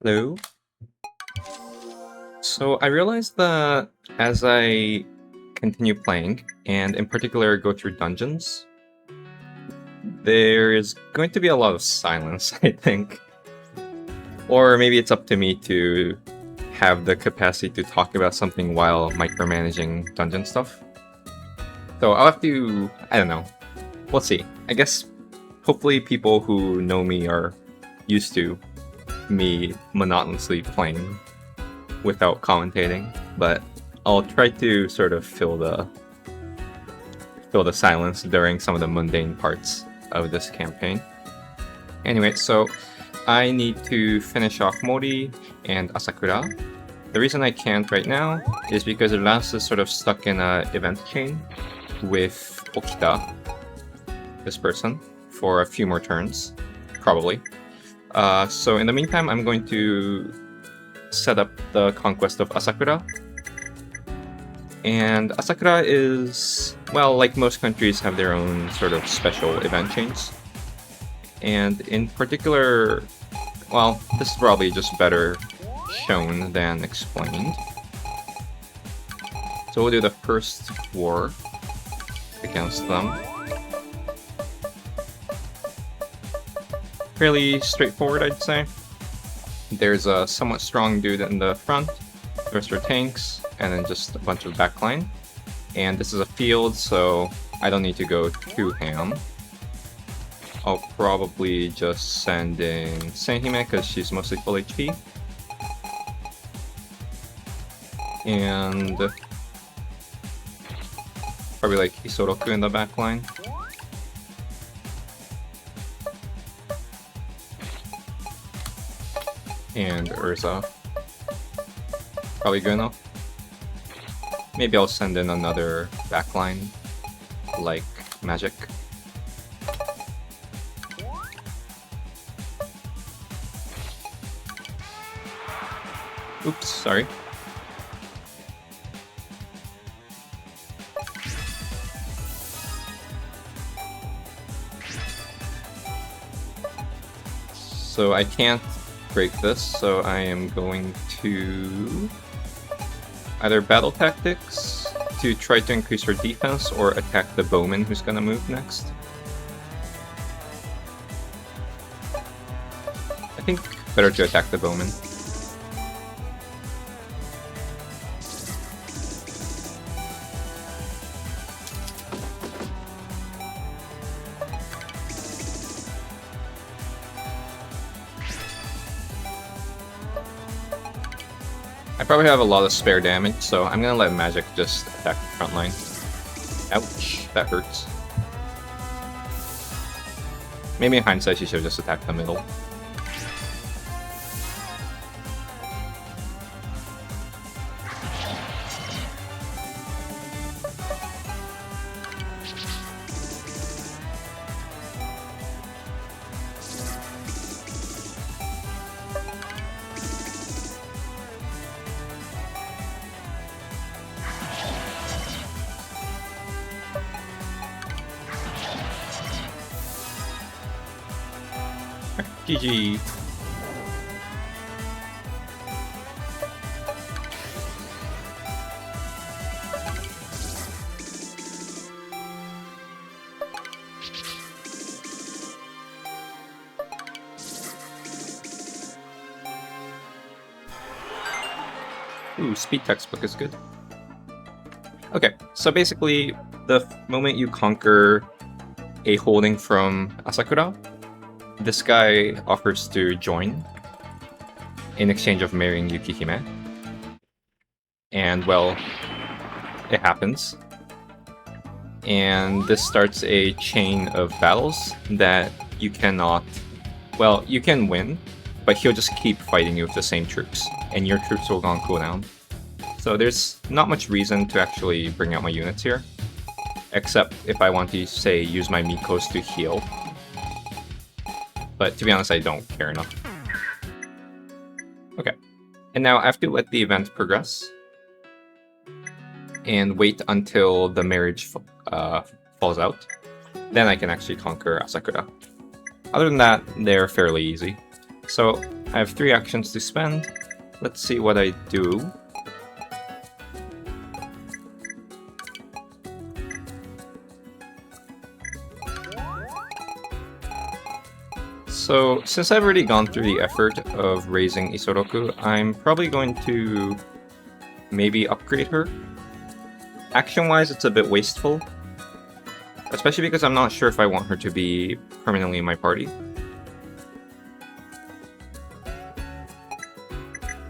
Hello. So I realized that as I continue playing, and in particular go through dungeons, there is going to be a lot of silence, I think. Or maybe it's up to me to have the capacity to talk about something while micromanaging dungeon stuff. So I'll have to, I don't know. We'll see. I guess hopefully people who know me are used to me monotonously playing without commentating, but I'll try to sort of fill the silence during some of the mundane parts of this campaign. Anyway, so I need to finish off Mori and Asakura. The reason I can't right now is because Rance is sort of stuck in a event chain with Okita, this person, for a few more turns, probably. So in the meantime, I'm going to set up the conquest of Asakura. And Asakura is, well, like most countries have their own sort of special event chains. And in particular, well, this is probably just better shown than explained. So we'll do the first war against them. Fairly straightforward, I'd say. There's a somewhat strong dude in the front, the rest are tanks, and then just a bunch of backline. And this is a field, so I don't need to go too ham. I'll probably just send in Senhime because she's mostly full HP. And probably like Isoroku in the backline. And Urza. Probably good enough. Maybe I'll send in another backline, like Magic. Oops, sorry. So I can't break this, so I am going to either battle tactics to try to increase her defense or attack the bowman who's gonna move next. I think better to attack the bowman. I probably have a lot of spare damage, so I'm gonna let Magic just attack the front line. Ouch, that hurts. Maybe in hindsight, she should have just attacked the middle. GG. Ooh, speed textbook is good. Okay, so basically, the moment you conquer a holding from Asakura, this guy offers to join in exchange of marrying Yukihime. And, well, it happens. And this starts a chain of battles that you cannot... Well, you can win, but he'll just keep fighting you with the same troops, and your troops will go on cooldown. So there's not much reason to actually bring out my units here, except if I want to, say, use my Mikos to heal. But to be honest, I don't care enough. Okay, and now I have to let the event progress and wait until the marriage falls out. Then I can actually conquer Asakura. Other than that, they're fairly easy. So I have 3 actions to spend. Let's see what I do. So, since I've already gone through the effort of raising Isoroku, I'm probably going to maybe upgrade her. Action-wise, it's a bit wasteful, especially because I'm not sure if I want her to be permanently in my party.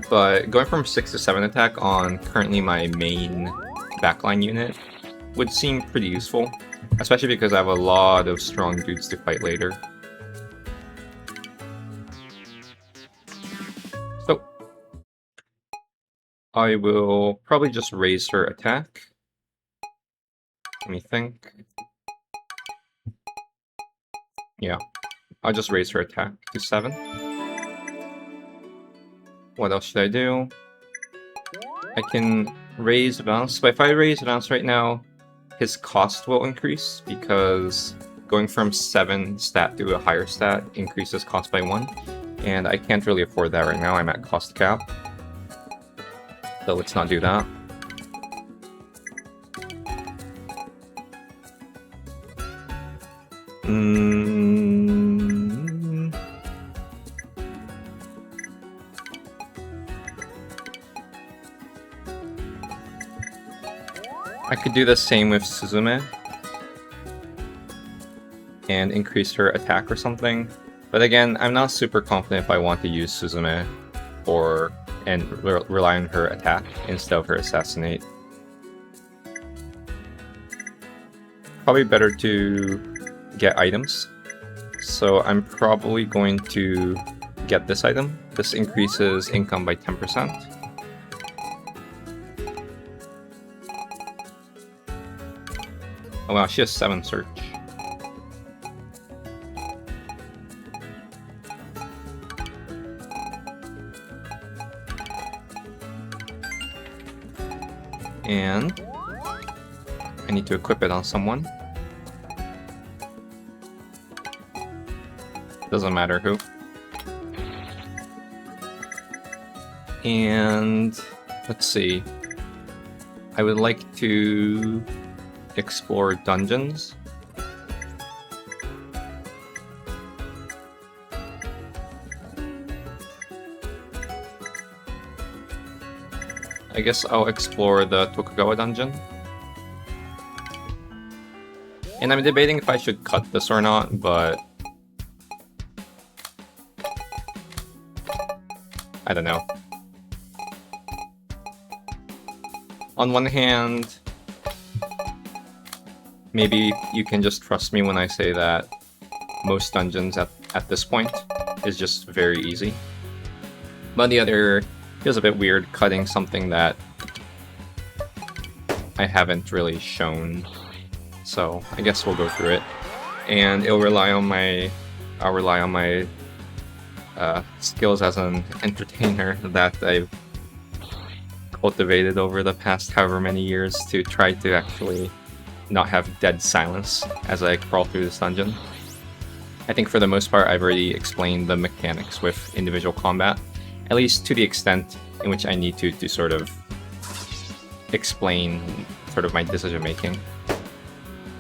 But going from 6 to 7 attack on currently my main backline unit would seem pretty useful, especially because I have a lot of strong dudes to fight later. So, I will probably just raise her attack. Let me think. Yeah, I'll just raise her attack to 7. What else should I do? I can raise Bounce, but if I raise Bounce right now, his cost will increase because going from 7 stat to a higher stat increases cost by 1, and I can't really afford that right now. I'm at cost cap. So let's not do that. I could do the same with Suzume and increase her attack or something. But again, I'm not super confident if I want to use Suzume and rely on her attack instead of her assassinate. Probably better to get items. So I'm probably going to get this item. This increases income by 10%. Oh wow, she has 7 search. And I need to equip it on someone. Doesn't matter who. And let's see. I would like to explore dungeons. I guess I'll explore the Tokugawa dungeon. And I'm debating if I should cut this or not, but I don't know. On one hand, maybe you can just trust me when I say that most dungeons at this point is just very easy. But on the other, it feels a bit weird cutting something that I haven't really shown. So I guess we'll go through it. And I'll rely on my skills as an entertainer that I've cultivated over the past however many years to try to actually not have dead silence as I crawl through this dungeon. I think for the most part I've already explained the mechanics with individual combat, at least to the extent in which I need to sort of explain sort of my decision making.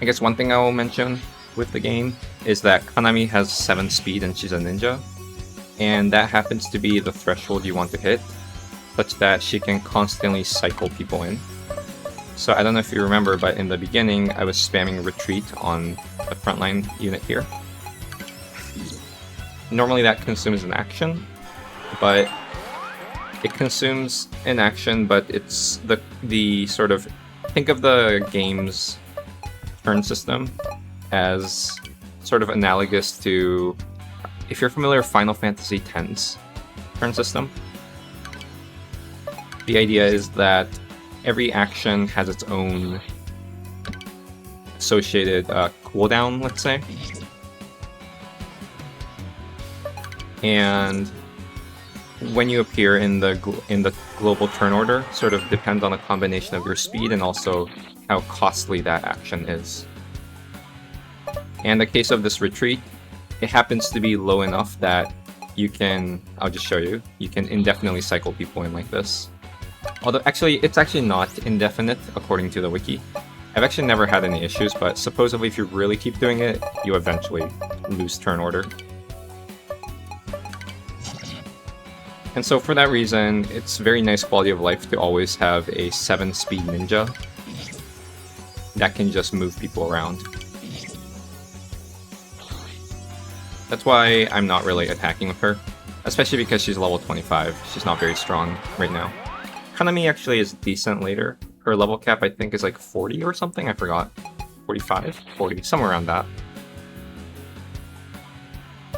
I guess one thing I will mention with the game is that Kanami has 7 speed and she's a ninja, and that happens to be the threshold you want to hit, such that she can constantly cycle people in. So I don't know if you remember, but in the beginning I was spamming retreat on the frontline unit here. Normally that consumes an action, but it consumes an action, but it's the sort of, think of the game's turn system as sort of analogous to, if you're familiar with Final Fantasy X's turn system. The idea is that every action has its own associated cooldown, let's say. And when you appear in the global turn order, sort of depends on a combination of your speed and also how costly that action is. And in the case of this retreat, it happens to be low enough that you can, I'll just show you, you can indefinitely cycle people in like this. Although actually, it's actually not indefinite according to the wiki. I've actually never had any issues, but supposedly if you really keep doing it, you eventually lose turn order. And so for that reason, it's very nice quality of life to always have a 7-speed ninja that can just move people around. That's why I'm not really attacking with her, especially because she's level 25. She's not very strong right now. Kanami actually is decent later. Her level cap I think is like 40 or something, I forgot. 45? 40, somewhere around that.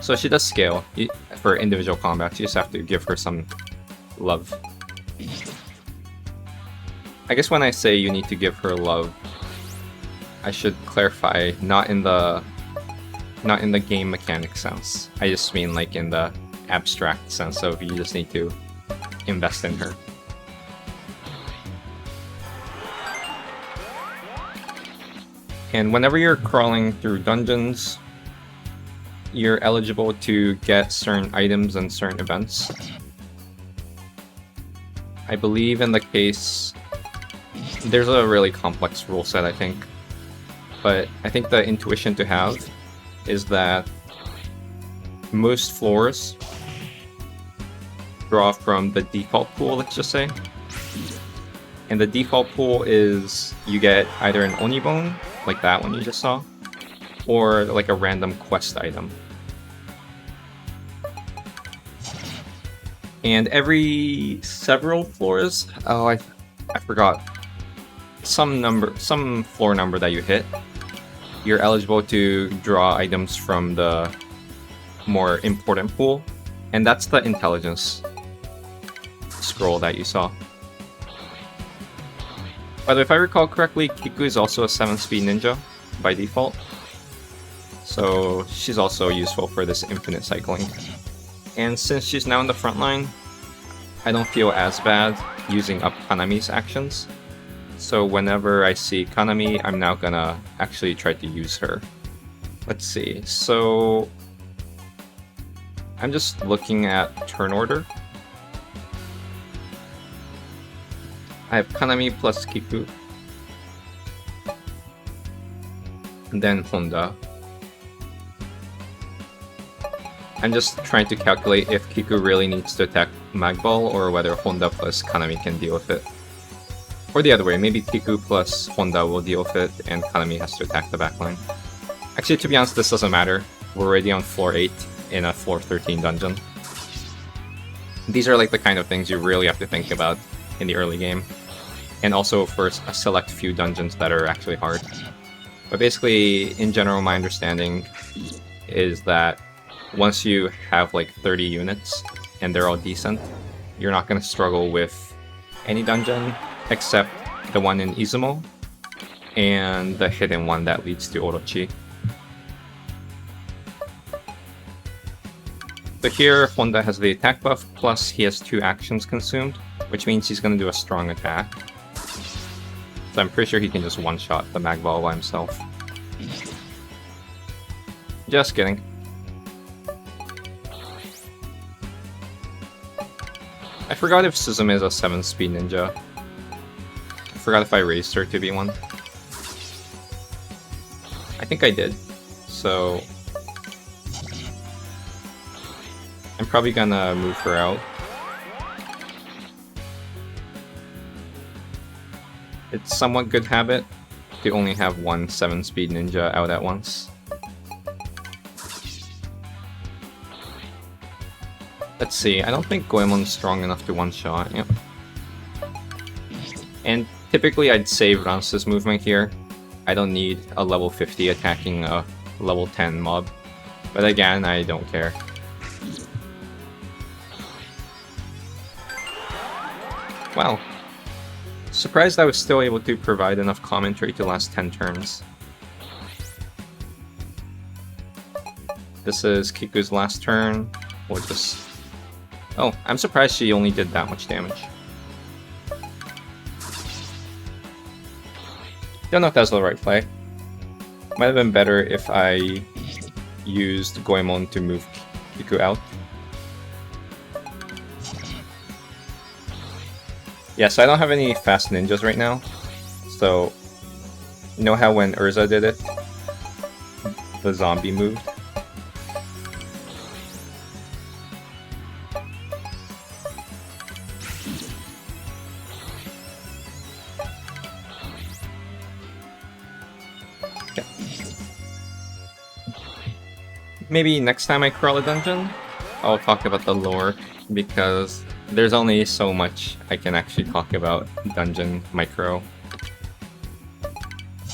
So she does scale for individual combats. You just have to give her some love. I guess when I say you need to give her love, I should clarify, not in the game mechanic sense. I just mean like in the abstract sense of you just need to invest in her. And whenever you're crawling through dungeons, you're eligible to get certain items and certain events. I believe in the case, there's a really complex rule set, I think. But I think the intuition to have is that most floors draw from the default pool, let's just say. And the default pool is you get either an Oni bone, like that one you just saw, or like a random quest item. And every several floors, oh I forgot, some floor number that you hit, you're eligible to draw items from the more important pool, and that's the intelligence scroll that you saw. By the way, if I recall correctly, Kiku is also a 7-speed ninja by default, so she's also useful for this infinite cycling. And since she's now in the front line, I don't feel as bad using up Kanami's actions. So whenever I see Kanami, I'm now gonna actually try to use her. Let's see, so I'm just looking at turn order. I have Kanami plus Kiku, and then Honda. I'm just trying to calculate if Kiku really needs to attack Magball or whether Honda plus Kanami can deal with it. Or the other way, maybe Kiku plus Honda will deal with it and Kanami has to attack the backline. Actually, to be honest, this doesn't matter. We're already on floor 8 in a floor 13 dungeon. These are like the kind of things you really have to think about in the early game. And also for a select few dungeons that are actually hard. But basically, in general, my understanding is that once you have like 30 units and they're all decent, you're not going to struggle with any dungeon except the one in Izumo and the hidden one that leads to Orochi. So here, Honda has the attack buff, plus he has 2 actions consumed, which means he's going to do a strong attack. So I'm pretty sure he can just one-shot the Magball by himself. Just kidding. I forgot if Suzume is a 7-speed ninja. I forgot if I raised her to be one. I think I did. So I'm probably gonna move her out. It's somewhat good habit to only have one 7-speed ninja out at once. Let's see, I don't think Goemon's strong enough to one-shot, yep. And typically I'd save Rance's movement here. I don't need a level 50 attacking a level 10 mob. But again, I don't care. Wow. Surprised I was still able to provide enough commentary to last 10 turns. This is Kiku's last turn. We'll just... Oh, I'm surprised she only did that much damage. Don't know if that was the right play. Might have been better if I used Goemon to move Kiku out. Yeah, so I don't have any fast ninjas right now. So, you know how when Urza did it? The zombie moved? Okay. Maybe next time I crawl a dungeon, I'll talk about the lore, because there's only so much I can actually talk about dungeon micro.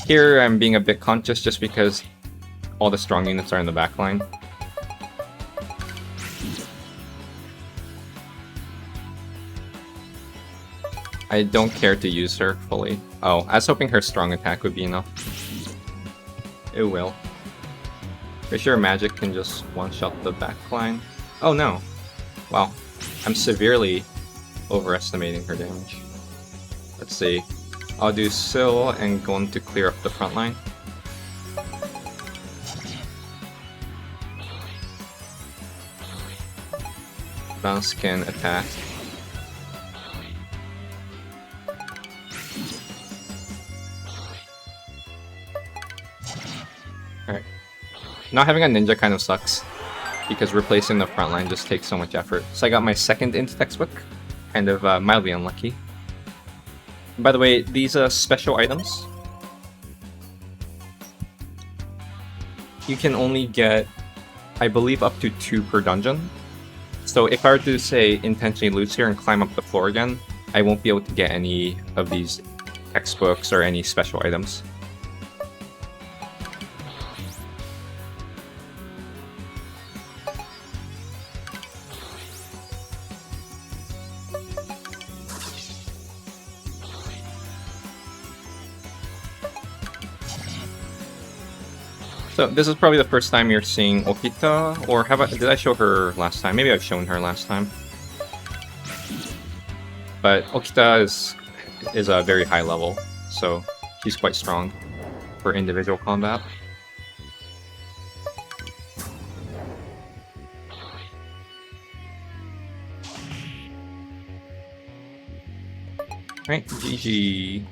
Here I'm being a bit conscious just because all the strong units are in the backline. I don't care to use her fully. Oh, I was hoping her strong attack would be enough. It will. For sure magic can just one-shot the backline. Oh no. Wow. I'm severely overestimating her damage. Let's see. I'll do Syl and going to clear up the front line. Bounce can attack. Alright. Not having a ninja kind of sucks, because replacing the front line just takes so much effort. So I got my second int textbook. Kind of mildly unlucky. By the way, these special items, you can only get, I believe, up to 2 per dungeon. So if I were to, say, intentionally lose here and climb up the floor again, I won't be able to get any of these textbooks or any special items. So this is probably the first time you're seeing Okita, or did I show her last time? Maybe I've shown her last time. But Okita is a very high level, so she's quite strong for individual combat. Right, GG.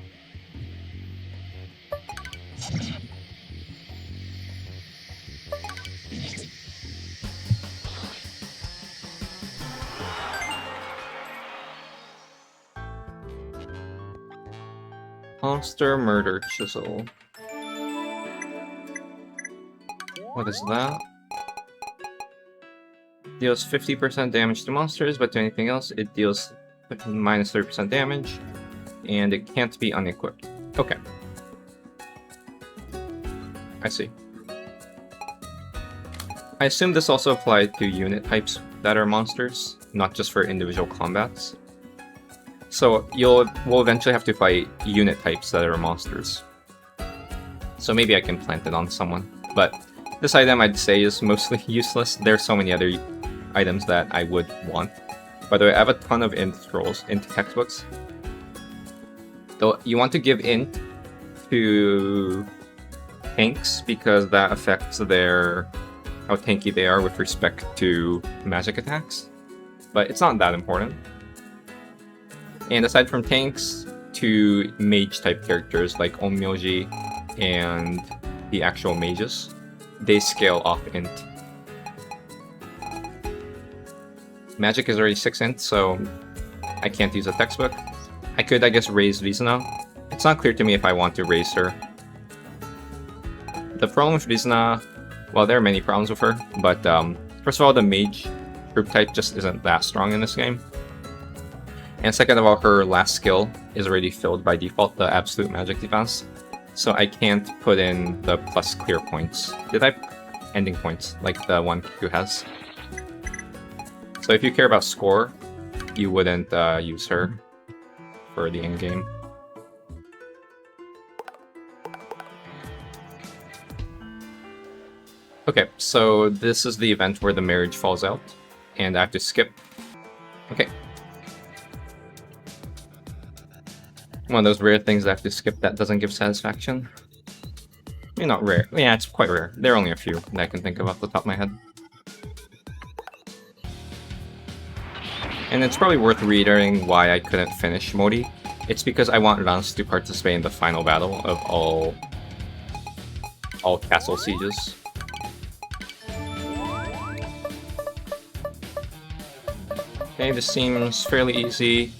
Monster Murder Chisel. What is that? Deals 50% damage to monsters, but to anything else, it deals minus 30% damage, and it can't be unequipped. Okay. I see. I assume this also applied to unit types that are monsters, not just for individual combats. So we'll eventually have to fight unit types that are monsters. So maybe I can plant it on someone. But this item I'd say is mostly useless. There's so many other items that I would want. By the way, I have a ton of int scrolls, int textbooks. Though you want to give int to tanks because that affects how tanky they are with respect to magic attacks. But it's not that important. And aside from tanks, to mage-type characters like Onmyoji and the actual mages, they scale off int. Magic is already 6 int, so I can't use a textbook. I could, I guess, raise Vizna. It's not clear to me if I want to raise her. The problem with Vizna, well, there are many problems with her, but first of all, the mage group type just isn't that strong in this game. And second of all, her last skill is already filled by default, the absolute magic defense. So I can't put in the plus clear points. Ending points, like the one Kiku has. So if you care about score, you wouldn't use her for the end game. Okay, so this is the event where the marriage falls out, and I have to skip. Okay. One of those rare things I have to skip that doesn't give satisfaction. Maybe not rare. Yeah, it's quite rare. There are only a few that I can think of off the top of my head. And it's probably worth reiterating why I couldn't finish Mori. It's because I want Rance to participate in the final battle of all castle sieges. Okay, this seems fairly easy.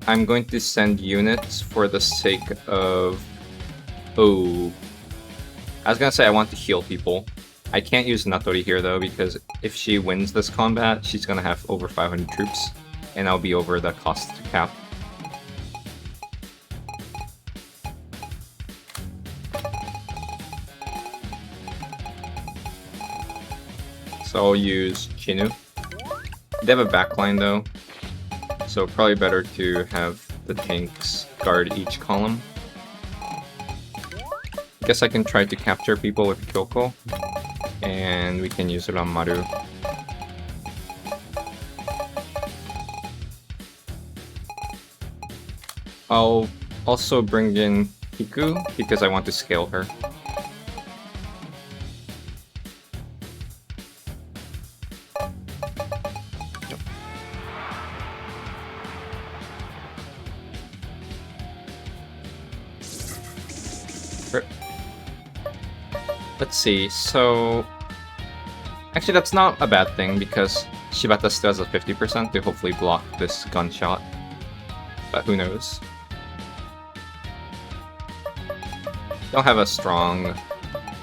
I'm going to send units for the sake of... Oh. I was gonna say I want to heal people. I can't use Natori here though, because if she wins this combat, she's gonna have over 500 troops, and I'll be over the cost cap. So I'll use Chinu. They have a backline though, so probably better to have the tanks guard each column. Guess I can try to capture people with Kyoko, and we can use Ranmaru. I'll also bring in Kiku, because I want to scale her. Let's see, so... Actually, that's not a bad thing, because Shibata still has a 50% to hopefully block this gunshot. But who knows? Don't have a strong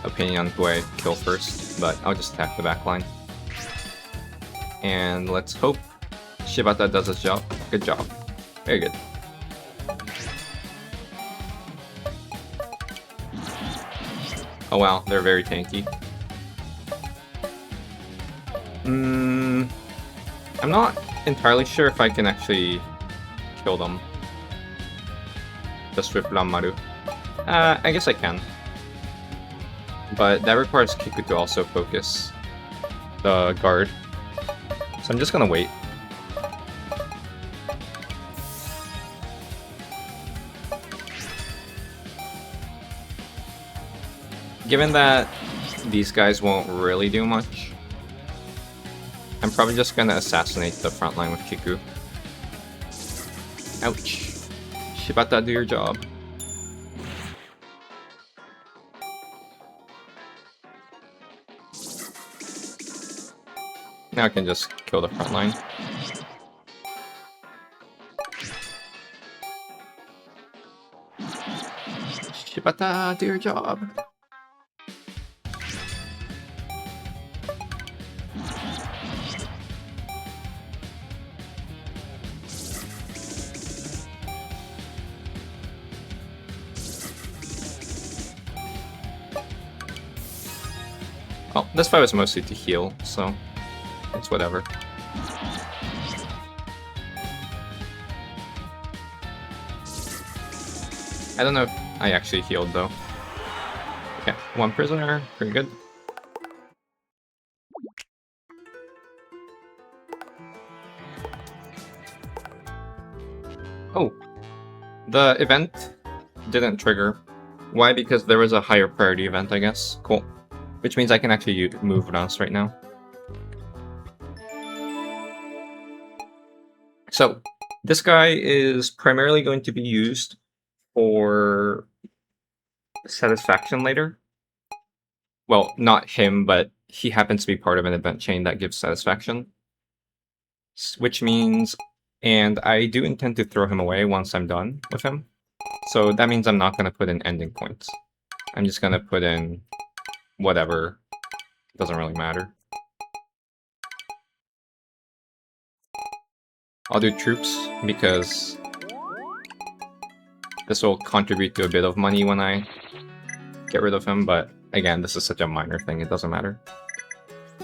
opinion on who I kill first, but I'll just attack the backline. And let's hope Shibata does his job. Good job. Very good. Oh wow, they're very tanky. I'm not entirely sure if I can actually kill them. Just with Ranmaru. I guess I can. But that requires Kiku to also focus the guard. So I'm just gonna wait. Given that these guys won't really do much, I'm probably just gonna assassinate the front line with Kiku. Ouch. Shibata, do your job. Now I can just kill the front line. Shibata, do your job. Well, this fight was mostly to heal, so it's whatever. I don't know if I actually healed though. Okay, one prisoner, pretty good. Oh, the event didn't trigger. Why? Because there was a higher priority event, I guess. Cool. Which means I can actually move Rance right now. So, this guy is primarily going to be used for satisfaction later. Well, not him, but he happens to be part of an event chain that gives satisfaction. Which means, and I do intend to throw him away once I'm done with him. So that means I'm not going to put in ending points. I'm just going to put in whatever. Doesn't really matter. I'll do troops because this will contribute to a bit of money when I get rid of him, but again, this is such a minor thing, it doesn't matter.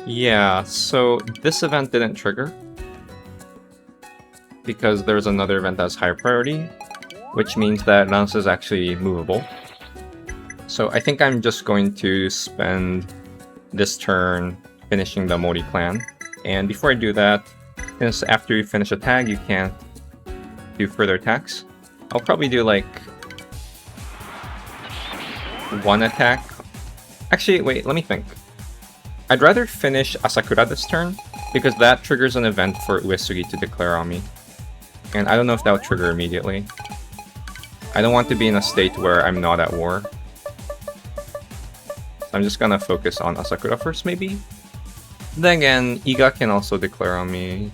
Yeah, so this event didn't trigger because there's another event that's higher priority, which means that Rance is actually movable. So I think I'm just going to spend this turn finishing the Mori clan. And before I do that, since after you finish a tag, you can't do further attacks, I'll probably do like one attack. Actually, wait, let me think. I'd rather finish Asakura this turn, Because that triggers an event for Uesugi to declare on me. And I don't know if that will trigger immediately. I don't want to be in a state where I'm not at war. So I'm just gonna focus on Asakura first, maybe? Then again, Iga can also declare on me.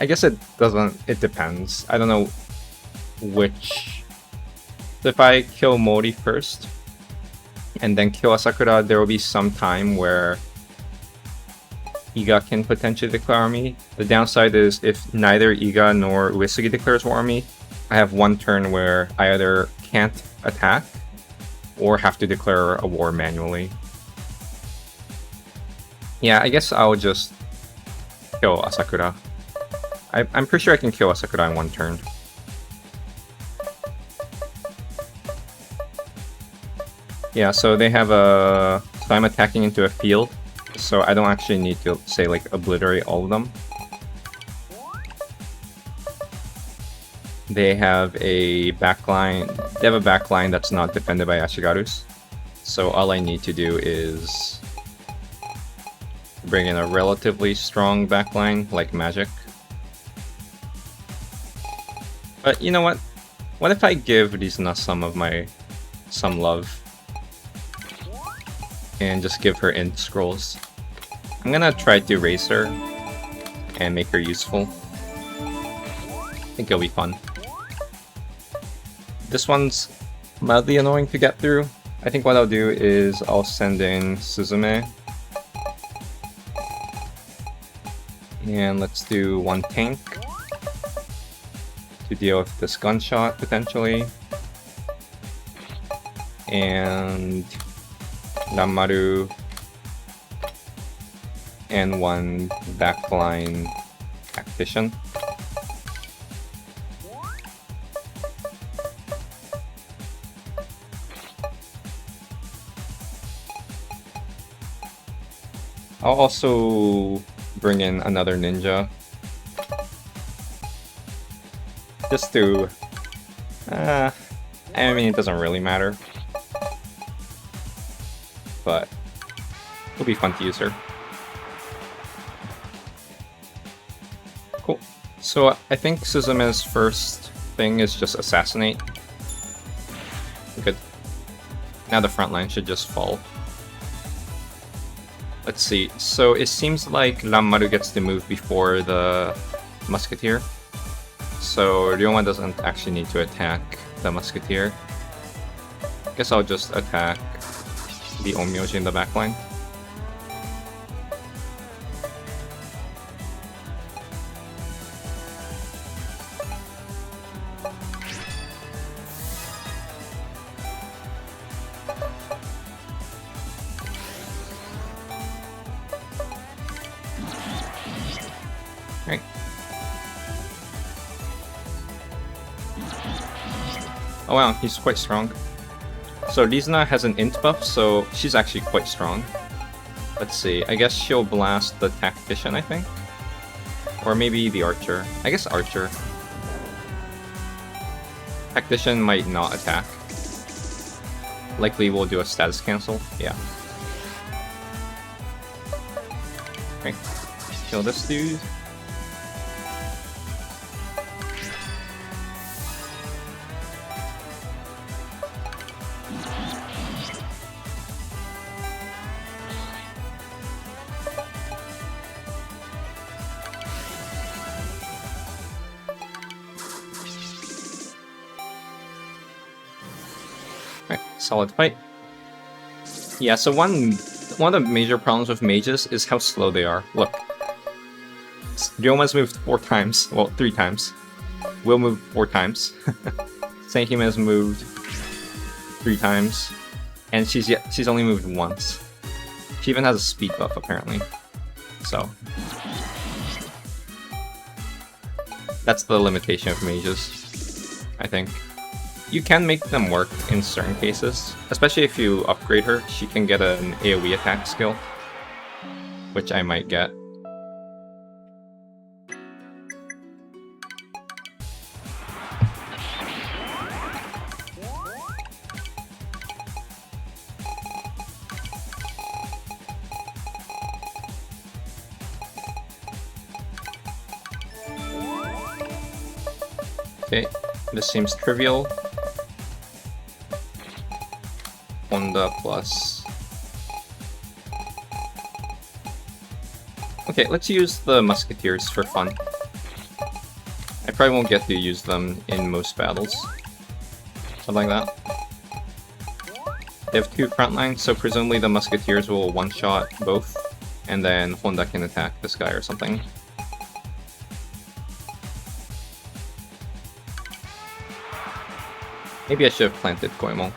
I guess it depends. I don't know which. So if I kill Mori first, and then kill Asakura, there will be some time where Iga can potentially declare on me. The downside is if neither Iga nor Uesugi declares war on me, I have one turn where I either can't attack or have to declare a war manually. Yeah, I guess I'll just kill Asakura. I'm pretty sure I can kill Asakura in one turn. Yeah, so they have a... So I'm attacking into a field, so I don't actually need to, say, like, obliterate all of them. They have a backline... They have a backline that's not defended by Ashigarus. So all I need to do is... bring in a relatively strong backline, like magic. But you know what? What if I give Rizuna some love? And just give her int scrolls. I'm gonna try to raise her and make her useful. I think it'll be fun. This one's mildly annoying to get through. I think what I'll do is I'll send in Suzume. And let's do one tank to deal with this gunshot potentially. And Ranmaru and one backline tactician. I'll also bring in another ninja. Just to... I mean, it doesn't really matter. But it'll be fun to use her. Cool. So I think Suzume's first thing is just assassinate. Good. Now the front line should just fall. Let's see. So it seems like Ranmaru gets to move before the musketeer. So Ryoma doesn't actually need to attack the musketeer. Guess I'll just attack the Onmyoji in the backline. Right. Oh wow, he's quite strong. So Rizuna has an int buff, so she's actually quite strong. Let's see, I guess she'll blast the tactician, I think? Or maybe the archer. I guess archer. Tactician might not attack. Likely we'll do a status cancel, yeah. Okay, kill this dude. Solid fight. Yeah, so one of the major problems with mages is how slow they are. Look. Ryoma's moved 4 times. Well, 3 times. Will moved 4 times. Senhime's moved 3 times. And she's only moved once. She even has a speed buff, apparently. So. That's the limitation of mages, I think. You can make them work in certain cases, especially if you upgrade her. She can get an AoE attack skill, which I might get. Okay, this seems trivial. Honda plus... Okay, let's use the Musketeers for fun. I probably won't get to use them in most battles. Something like that. They have 2 front lines, so presumably the Musketeers will one-shot both, and then Honda can attack this guy or something. Maybe I should have planted Goemon.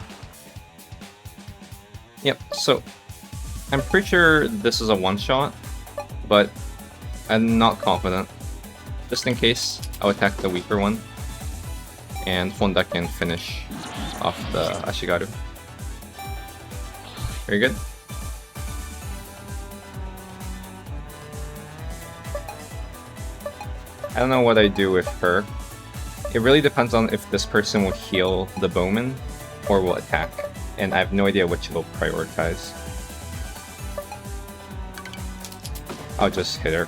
Yep, so I'm pretty sure this is a one-shot, but I'm not confident. Just in case, I'll attack the weaker one, and Honda can finish off the Ashigaru. Very good. I don't know what I do with her. It really depends on if this person will heal the bowman or will attack, and I have no idea which will prioritize. I'll just hit her.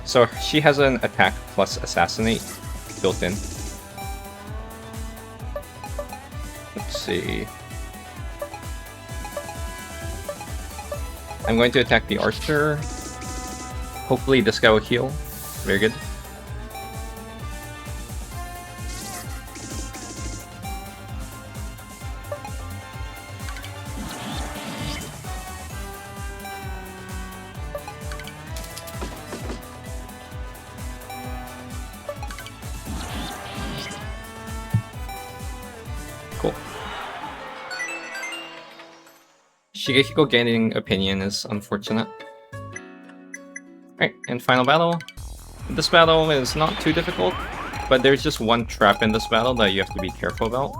So she has an attack plus assassinate built in. Let's see. I'm going to attack the archer. Hopefully this guy will heal. Very good. Cool. Shigehiko gaining opinion is unfortunate. Alright, and final battle. This battle is not too difficult, but there's just one trap in this battle that you have to be careful about.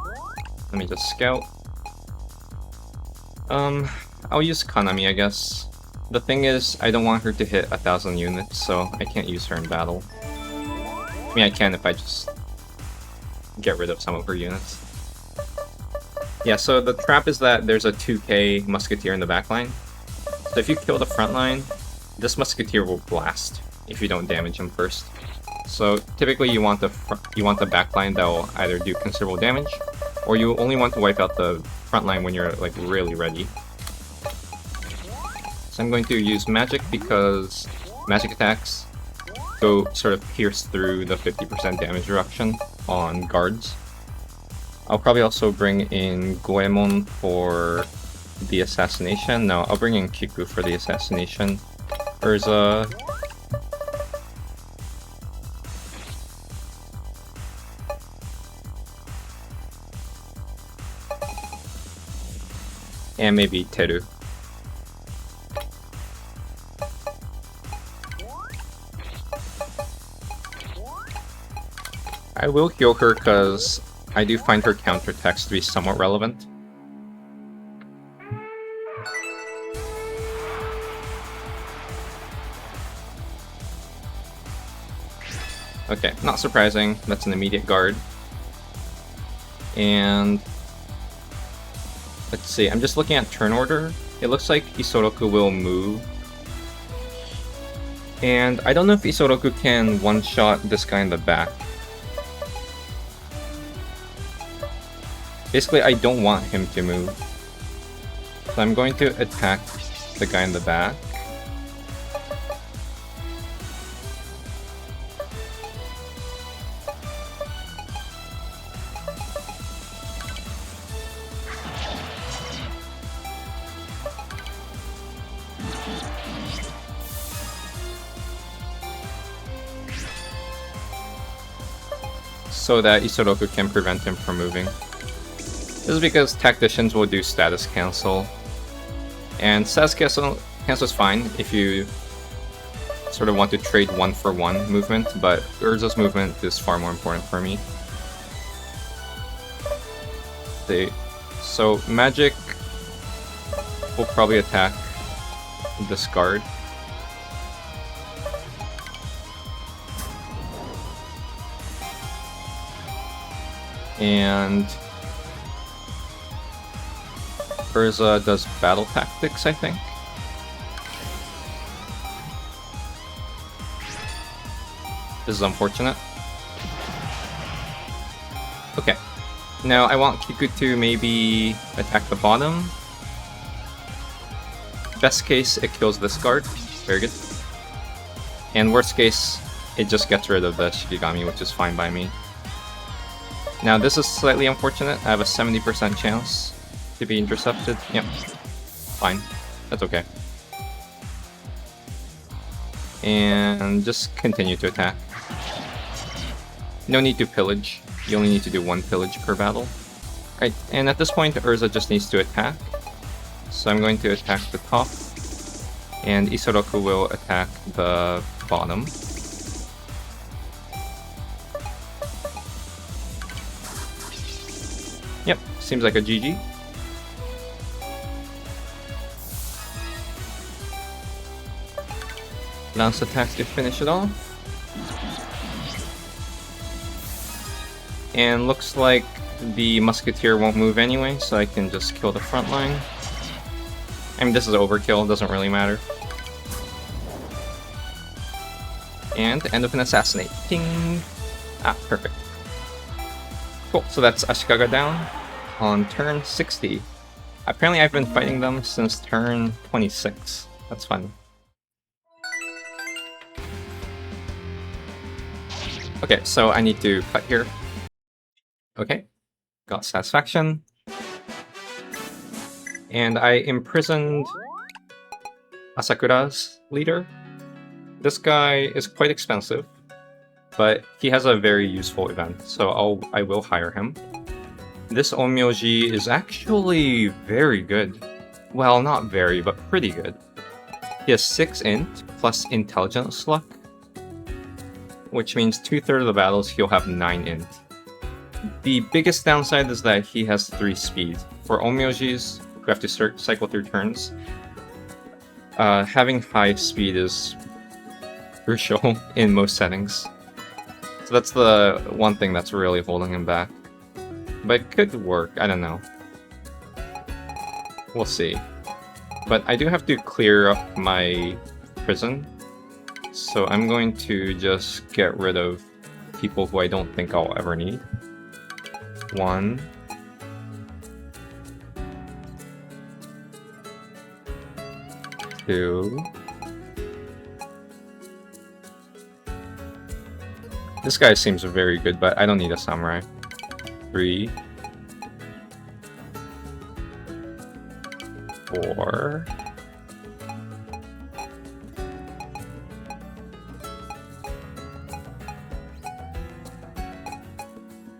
Let me just scout. I'll use Kanami, I guess. The thing is, I don't want her to hit 1,000 units, so I can't use her in battle. I mean, I can if I just get rid of some of her units. Yeah, so the trap is that there's a 2k Musketeer in the back line. So if you kill the front line, this Musketeer will blast if you don't damage him first. So typically you want the back line that will either do considerable damage, or you only want to wipe out the front line when you're like really ready. So I'm going to use magic because magic attacks go sort of pierce through the 50% damage reduction on guards. I'll probably also bring in Goemon for the assassination. No, I'll bring in Kiku for the assassination. Urza. And maybe Teru. I will heal her because I do find her counterattacks to be somewhat relevant. Okay, not surprising. That's an immediate guard. And let's see, I'm just looking at turn order. It looks like Isoroku will move. And I don't know if Isoroku can one-shot this guy in the back. Basically, I don't want him to move. So I'm going to attack the guy in the back. So that Isoroku can prevent him from moving. This is because tacticians will do status cancel. And status cancel is fine if you sort of want to trade one-for-one movement, but Urza's movement is far more important for me. So magic will probably attack this guard. And Urza does battle tactics, I think. This is unfortunate. Okay. Now I want Kiku to maybe attack the bottom. Best case, it kills this guard. Very good. And worst case, it just gets rid of the Shikigami, which is fine by me. Now this is slightly unfortunate. I have a 70% chance to be intercepted. Yep. Fine. That's okay. And just continue to attack. No need to pillage. You only need to do 1 pillage per battle. Right, and at this point, Urza just needs to attack. So I'm going to attack the top. And Isoroku will attack the bottom. Yep, seems like a GG. Lance attack to finish it off. And looks like the Musketeer won't move anyway, so I can just kill the front line. I mean, this is overkill, doesn't really matter. And end of an assassinate. Ping! Ah, perfect. Cool, so that's Ashikaga down on turn 60. Apparently I've been fighting them since turn 26. That's fun. Okay, so I need to cut here. Okay, got satisfaction. And I imprisoned Asakura's leader. This guy is quite expensive, but he has a very useful event, so I will hire him. This Onmyoji is actually very good. Well, not very, but pretty good. He has 6 int plus intelligence luck, which means 2/3 of the battles he'll have 9 int. The biggest downside is that he has 3 speed. For Onmyojis who have to cycle through turns, having high speed is crucial in most settings. So that's the one thing that's really holding him back. But it could work, I don't know. We'll see. But I do have to clear up my prison. So I'm going to just get rid of people who I don't think I'll ever need. 1. 2. This guy seems very good, but I don't need a samurai. 3. 4.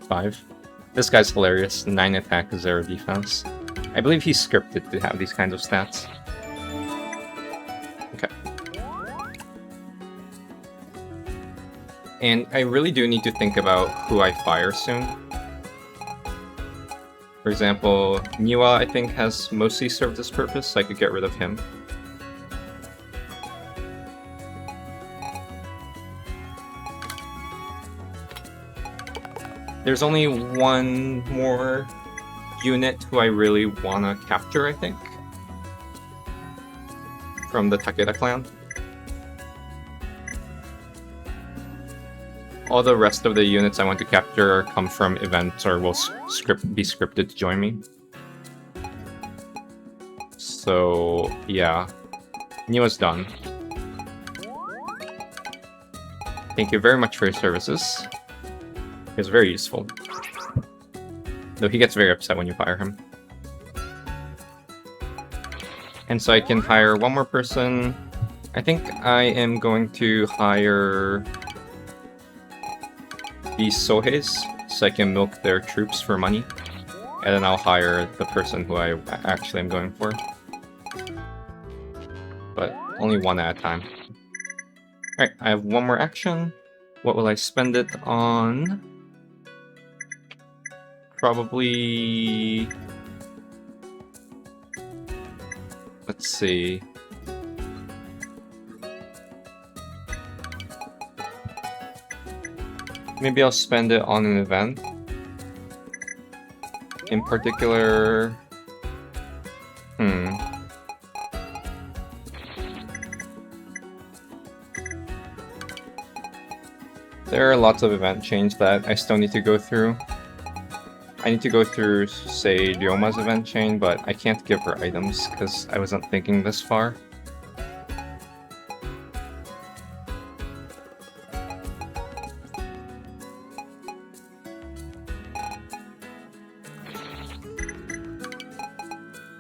5. This guy's hilarious. 9 attack, 0 defense. I believe he's scripted to have these kinds of stats. Okay. And I really do need to think about who I fire soon. For example, Niwa I think has mostly served this purpose, so I could get rid of him. There's only one more unit who I really wanna capture, I think. From the Takeda clan. All the rest of the units I want to capture come from events or will be scripted to join me. So, yeah. Niwa's done. Thank you very much for your services. He was very useful. Though he gets very upset when you fire him. And so I can hire one more person. I think I am going to hire these Soheis, so I can milk their troops for money. And then I'll hire the person who I actually am going for. But only one at a time. Alright, I have one more action. What will I spend it on? Probably... Let's see... Maybe I'll spend it on an event. In particular... There are lots of event change that I still need to go through. I need to go through, say, Ryoma's event chain, but I can't give her items because I wasn't thinking this far.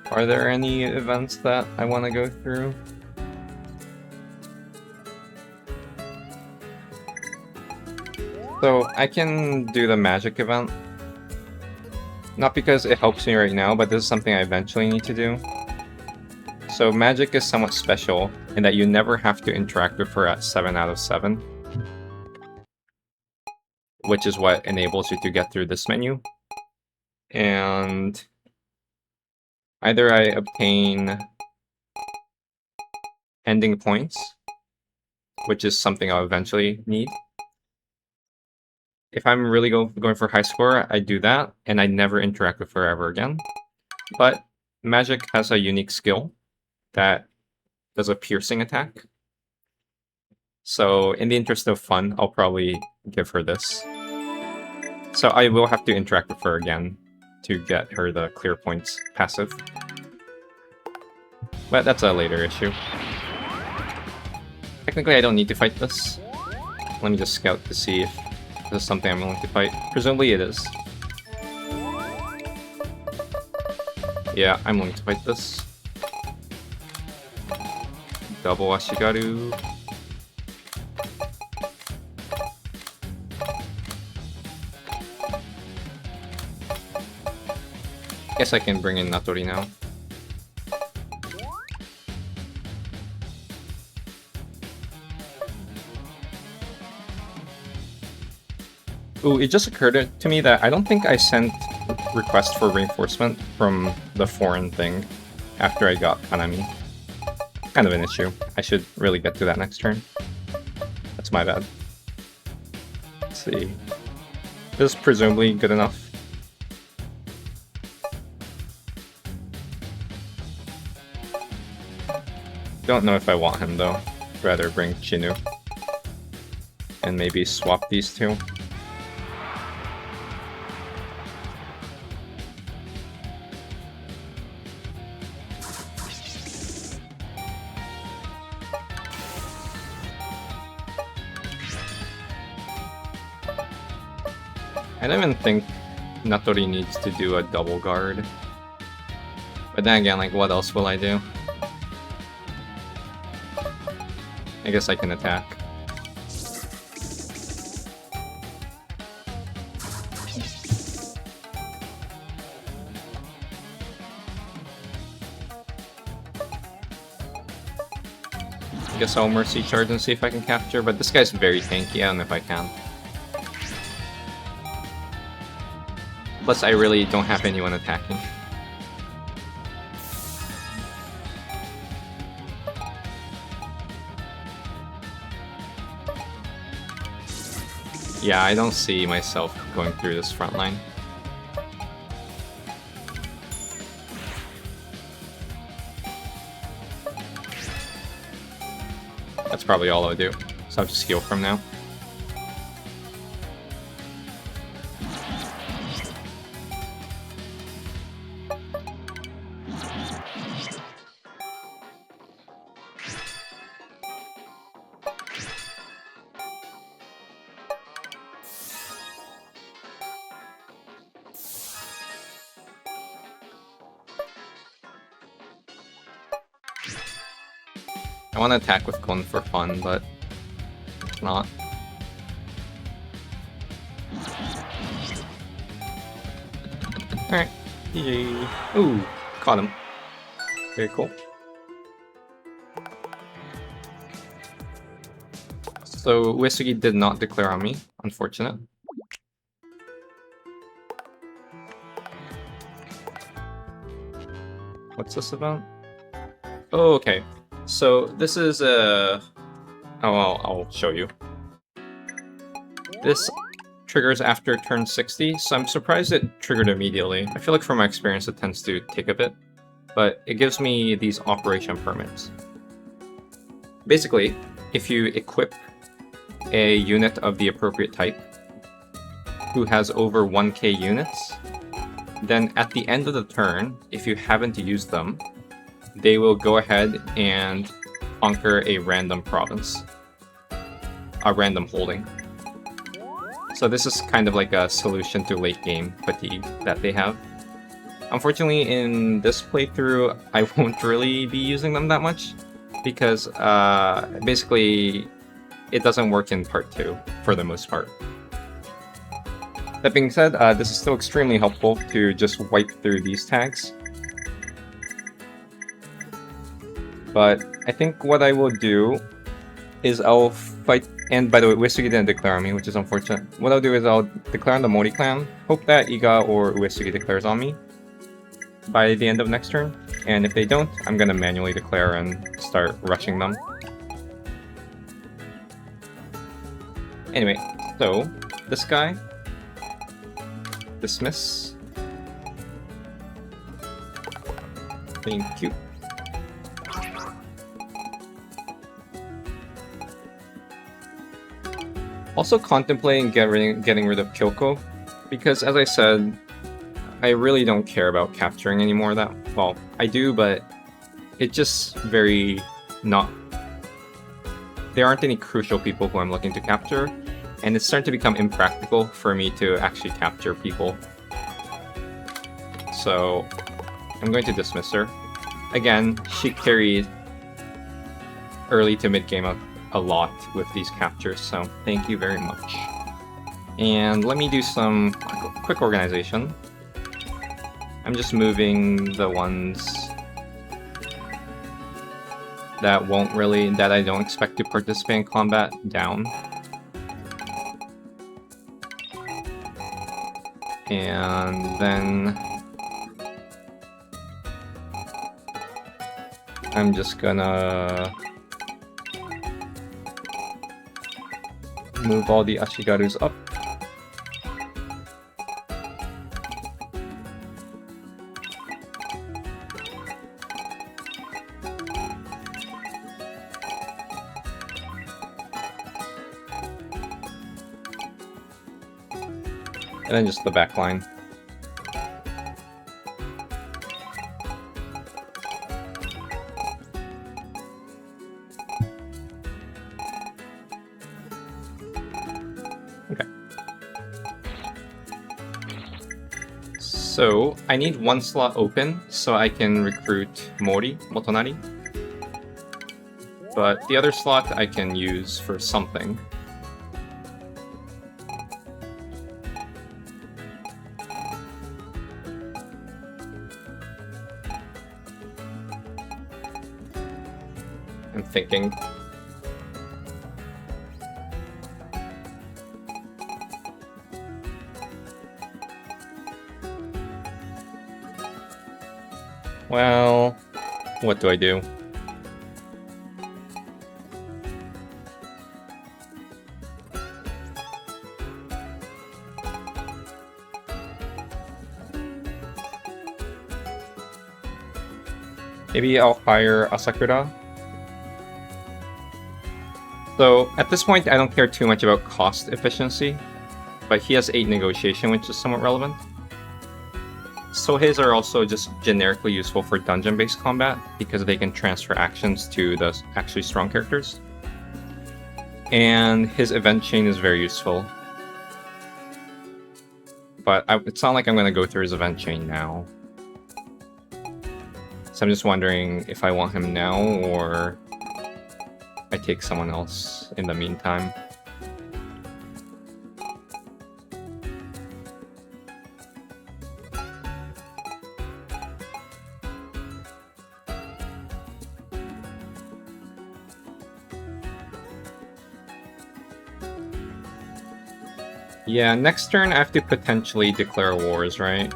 Are there any events that I want to go through? So I can do the magic event. Not because it helps me right now, but this is something I eventually need to do. So magic is somewhat special in that you never have to interact with her at 7 out of 7. Which is what enables you to get through this menu. And either I obtain ending points, which is something I'll eventually need. If I'm really going for high score, I do that, and I never interact with her ever again. But magic has a unique skill that does a piercing attack. So in the interest of fun, I'll probably give her this. So I will have to interact with her again to get her the clear points passive. But that's a later issue. Technically, I don't need to fight this. Let me just scout to see if this is something I'm willing to fight. Presumably it is. Yeah, I'm willing to fight this. Double Ashigaru. Guess I can bring in Natori now. Ooh, it just occurred to me that I don't think I sent request for reinforcement from the foreign thing after I got Kanami. Kind of an issue. I should really get to that next turn. That's my bad. Let's see. This is presumably good enough. Don't know if I want him though. Rather bring Chinu. And maybe swap these two. I don't even think Natori needs to do a double guard. But then again, like, what else will I do? I guess I can attack. I guess I'll Mercy Charge and see if I can capture, but this guy's very tanky, I don't know if I can. Plus, I really don't have anyone attacking. Yeah, I don't see myself going through this front line. That's probably all I'll do. So I'll just heal from now. I want to attack with Gon for fun, but it's not. Alright. GG. Ooh, caught him. Very cool. So Uesugi did not declare on me, unfortunate. What's this about? Oh, okay. So this is a... I'll show you. This triggers after turn 60, so I'm surprised it triggered immediately. I feel like from my experience it tends to take a bit, but it gives me these operation permits. Basically, if you equip a unit of the appropriate type who has over 1k units, then at the end of the turn, if you haven't used them, they will go ahead and conquer a random province, a random holding. So this is kind of like a solution to late game fatigue that they have. Unfortunately, in this playthrough, I won't really be using them that much because basically it doesn't work in part 2 for the most part. That being said, this is still extremely helpful to just wipe through these tags. But I think what I will do is I'll fight, and by the way, Uesugi didn't declare on me, which is unfortunate. What I'll do is I'll declare on the Mori clan, hope that Iga or Uesugi declares on me by the end of next turn, and if they don't, I'm gonna manually declare and start rushing them. Anyway, so this guy, dismiss. Thank you. Also contemplating getting rid of Kyoko, because as I said, I really don't care about capturing anymore. Well, I do, but it's just very not... There aren't any crucial people who I'm looking to capture, and it's starting to become impractical for me to actually capture people. So I'm going to dismiss her. Again, she carried early to mid-game a lot with these captures, so thank you very much. And let me do some quick organization. I'm just moving the ones that I don't expect to participate in combat down. And then I'm just gonna move all the Ashigarus up. And then just the back line. Okay. So I need one slot open so I can recruit Mori, Motonari. But the other slot I can use for something. I'm thinking. Well, what do I do? Maybe I'll hire Asakura. So at this point, I don't care too much about cost efficiency, but he has 8 negotiation, which is somewhat relevant. So his are also just generically useful for dungeon-based combat because they can transfer actions to the actually strong characters. And his event chain is very useful. But it's not like I'm going to go through his event chain now. So I'm just wondering if I want him now or I take someone else in the meantime. Yeah, next turn I have to potentially declare wars, right?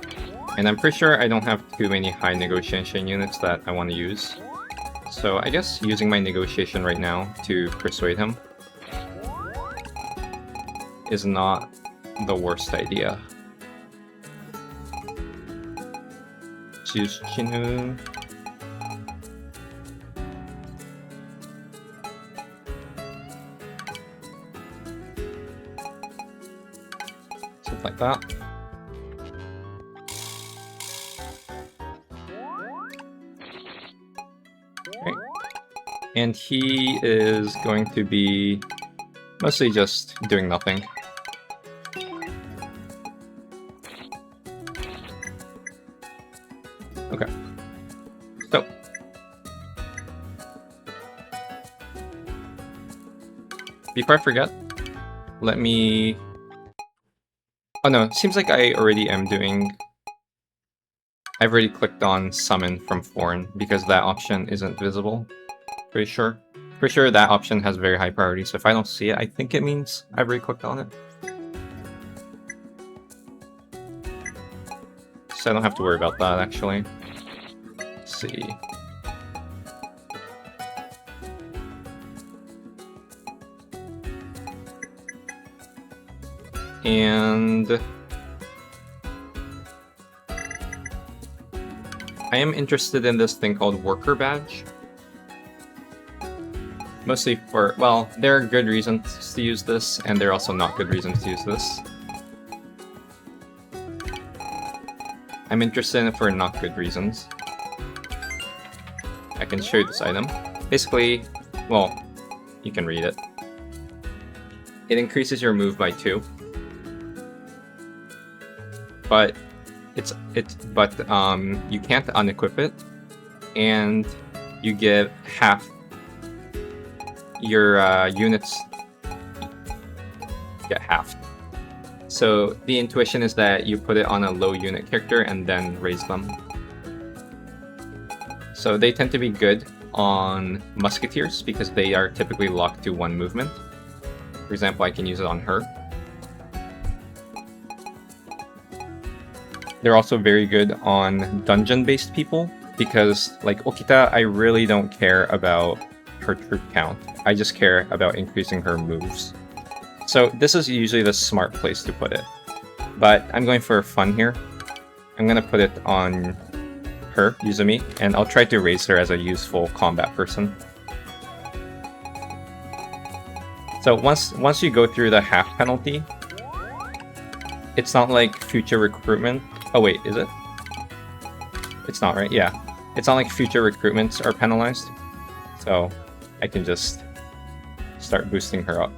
And I'm pretty sure I don't have too many high negotiation units that I want to use. So I guess using my negotiation right now to persuade him is not the worst idea. Choose Chinu. Something like that. And he is going to be mostly just doing nothing. Okay. So before I forget, let me... Oh no, it seems like I already am doing... I've already clicked on summon from foreign because that option isn't visible. Pretty sure. Pretty sure that option has very high priority, so if I don't see it, I think it means I've already clicked on it. So I don't have to worry about that, actually. Let's see. And... I am interested in this thing called Worker Badge. Mostly for, well, there are good reasons to use this, and there are also not good reasons to use this. I'm interested in it for not good reasons. I can show you this item. Basically, well, you can read it. It increases your move by 2. But you can't unequip it, and you get half your units get halved. So the intuition is that you put it on a low unit character and then raise them. So they tend to be good on musketeers because they are typically locked to 1 movement. For example, I can use it on her. They're also very good on dungeon-based people, because, like Okita, I really don't care about her troop count. I just care about increasing her moves. So this is usually the smart place to put it. But I'm going for fun here. I'm going to put it on her, Yuzumi, and I'll try to raise her as a useful combat person. So once you go through the half penalty, it's not like future recruitment. Oh wait, is it? It's not, right? Yeah. It's not like future recruitments are penalized. So I can just start boosting her up.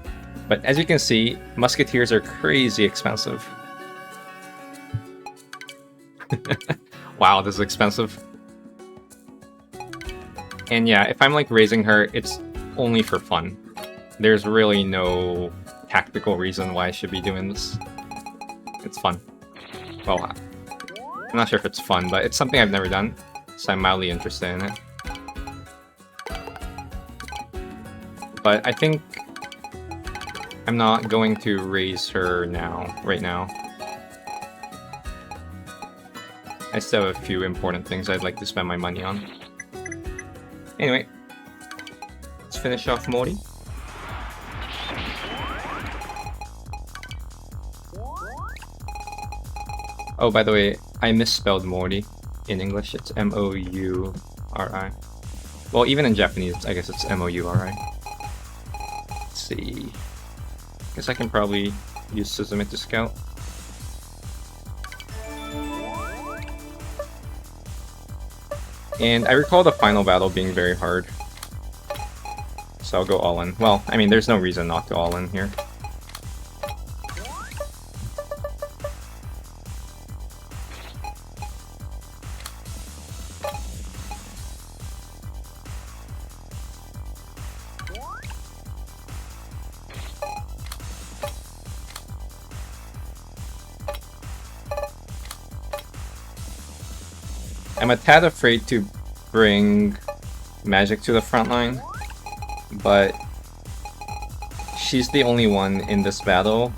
But as you can see, musketeers are crazy expensive. Wow, this is expensive. And yeah, if I'm like raising her, it's only for fun. There's really no tactical reason why I should be doing this. It's fun. Well, I'm not sure if it's fun, but it's something I've never done, so I'm mildly interested in it. But I think I'm not going to raise her right now. I still have a few important things I'd like to spend my money on. Anyway, let's finish off Mori. Oh, by the way, I misspelled Mori in English. It's M-O-U-R-I. Well, even in Japanese, I guess it's M-O-U-R-I. Let's see. Guess I can probably use Suzume to scout. And I recall the final battle being very hard. So I'll go all in. Well, I mean, there's no reason not to all in here. I'm a tad afraid to bring magic to the front line, but she's the only one in this battle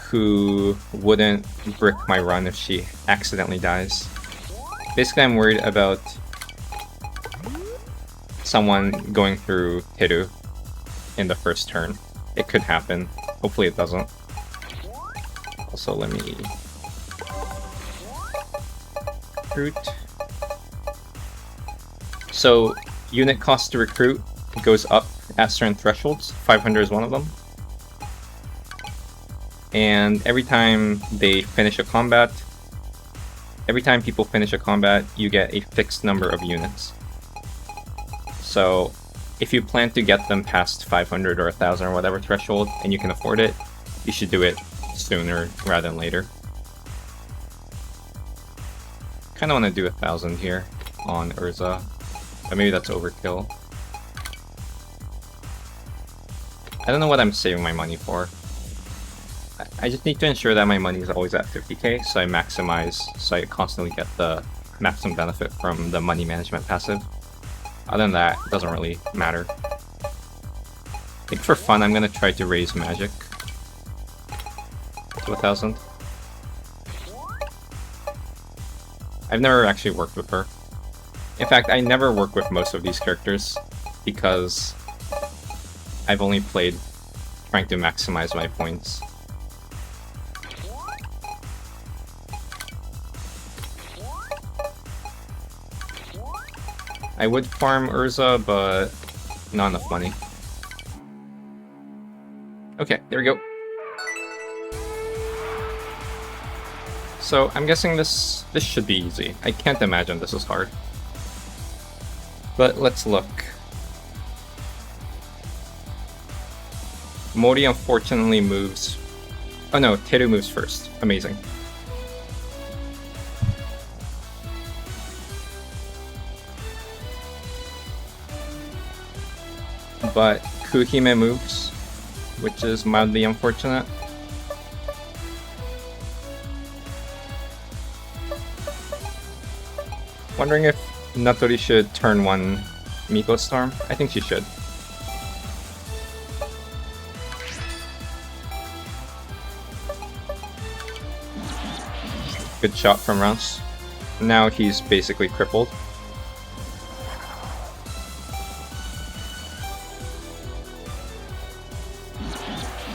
who wouldn't brick my run if she accidentally dies. Basically, I'm worried about someone going through Hiru in the first turn. It could happen. Hopefully it doesn't. Also, let me... recruit. So, unit cost to recruit goes up at certain thresholds. 500 is one of them. And every time they finish a combat, every time people finish a combat, you get a fixed number of units. So, if you plan to get them past 500 or 1,000 or whatever threshold, and you can afford it, you should do it sooner rather than later. Kind of want to do 1,000 here on Urza, but maybe that's overkill. I don't know what I'm saving my money for. I just need to ensure that my money is always at 50k, so I maximize, so I constantly get the maximum benefit from the money management passive. Other than that, it doesn't really matter. I think for fun, I'm gonna try to raise magic to 1,000. I've never actually worked with her. In fact, I never work with most of these characters because I've only played trying to maximize my points. I would farm Urza, but not enough money. Okay, there we go. So I'm guessing this should be easy. I can't imagine this is hard. But let's look. Mori unfortunately moves... Oh no, Teru moves first. Amazing. But Kuhime moves, which is mildly unfortunate. Wondering if Natori should turn 1 Miko Storm? I think she should. Good shot from Rance. Now he's basically crippled.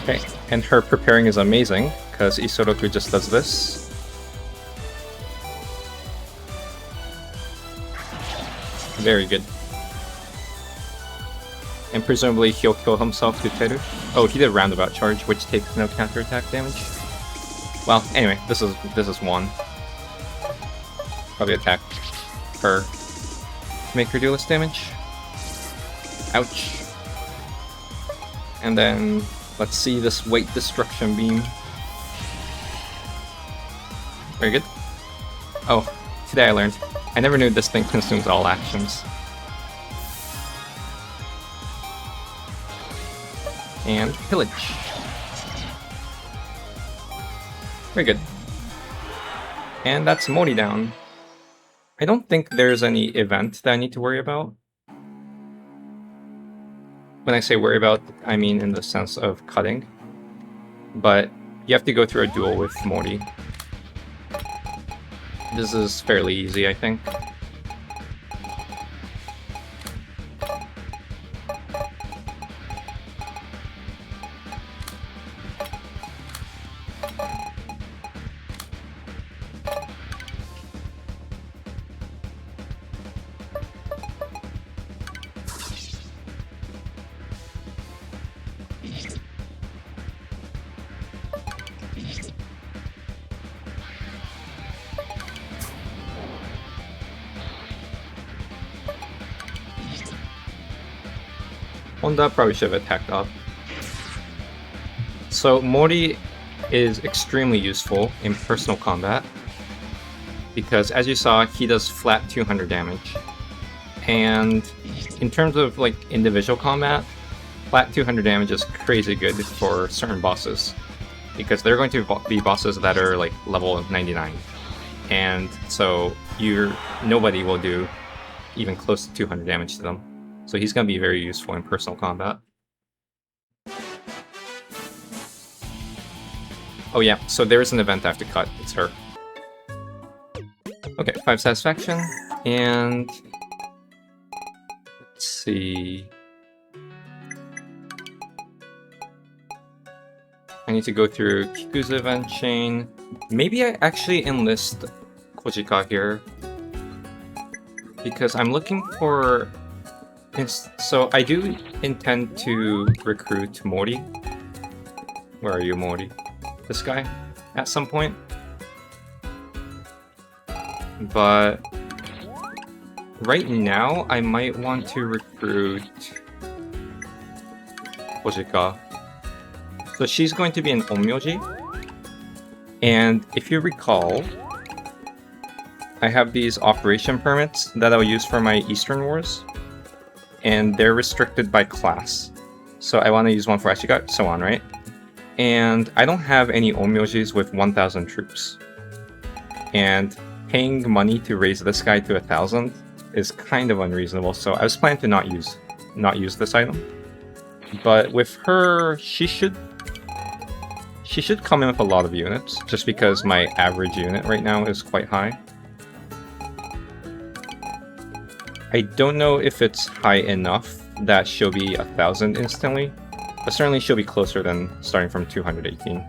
Okay, and her preparing is amazing, because Isoroku just does this. Very good. And presumably he'll kill himself to Teru. Oh, he did roundabout charge, which takes no counterattack damage. Well, anyway, this is one. Probably attack her to make her do less damage. Ouch. And then let's see this weight destruction beam. Very good. Oh, today I learned. I never knew this thing consumes all actions. And pillage. Very good. And that's Mori down. I don't think there's any event that I need to worry about. When I say worry about, I mean in the sense of cutting. But you have to go through a duel with Mori. This is fairly easy, I think. Honda probably should have attacked up. So Mori is extremely useful in personal combat because, as you saw, he does flat 200 damage. And in terms of like individual combat, flat 200 damage is crazy good for certain bosses because they're going to be bosses that are like level 99, and so nobody will do even close to 200 damage to them. So he's going to be very useful in personal combat. Oh yeah, so there's an event I have to cut. It's her. Okay, 5 satisfaction, and let's see. I need to go through Kiku's event chain. Maybe I actually enlist Kojika here because I'm looking for... So I do intend to recruit Mori. Where are you, Mori? This guy? At some point. But right now I might want to recruit Kojika. So she's going to be an Onmyoji. And if you recall, I have these operation permits that I'll use for my Eastern Wars. And they're restricted by class. So I want to use one for Ashigaru, so on, right? And I don't have any Onmyojis with 1,000 troops. And paying money to raise this guy to 1,000 is kind of unreasonable, so I was planning to not use this item. But with her, she should come in with a lot of units, just because my average unit right now is quite high. I don't know if it's high enough that she'll be 1,000 instantly, but certainly she'll be closer than starting from 218.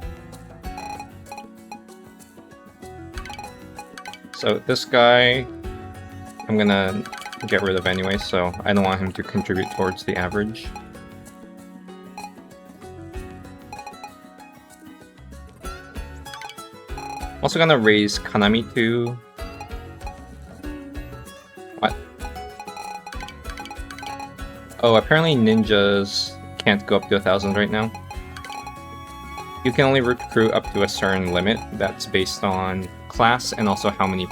So this guy, I'm gonna get rid of anyway, so I don't want him to contribute towards the average. Also gonna raise Kanami to... What? Oh, apparently ninjas can't go up to 1,000 right now. You can only recruit up to a certain limit that's based on class and also how many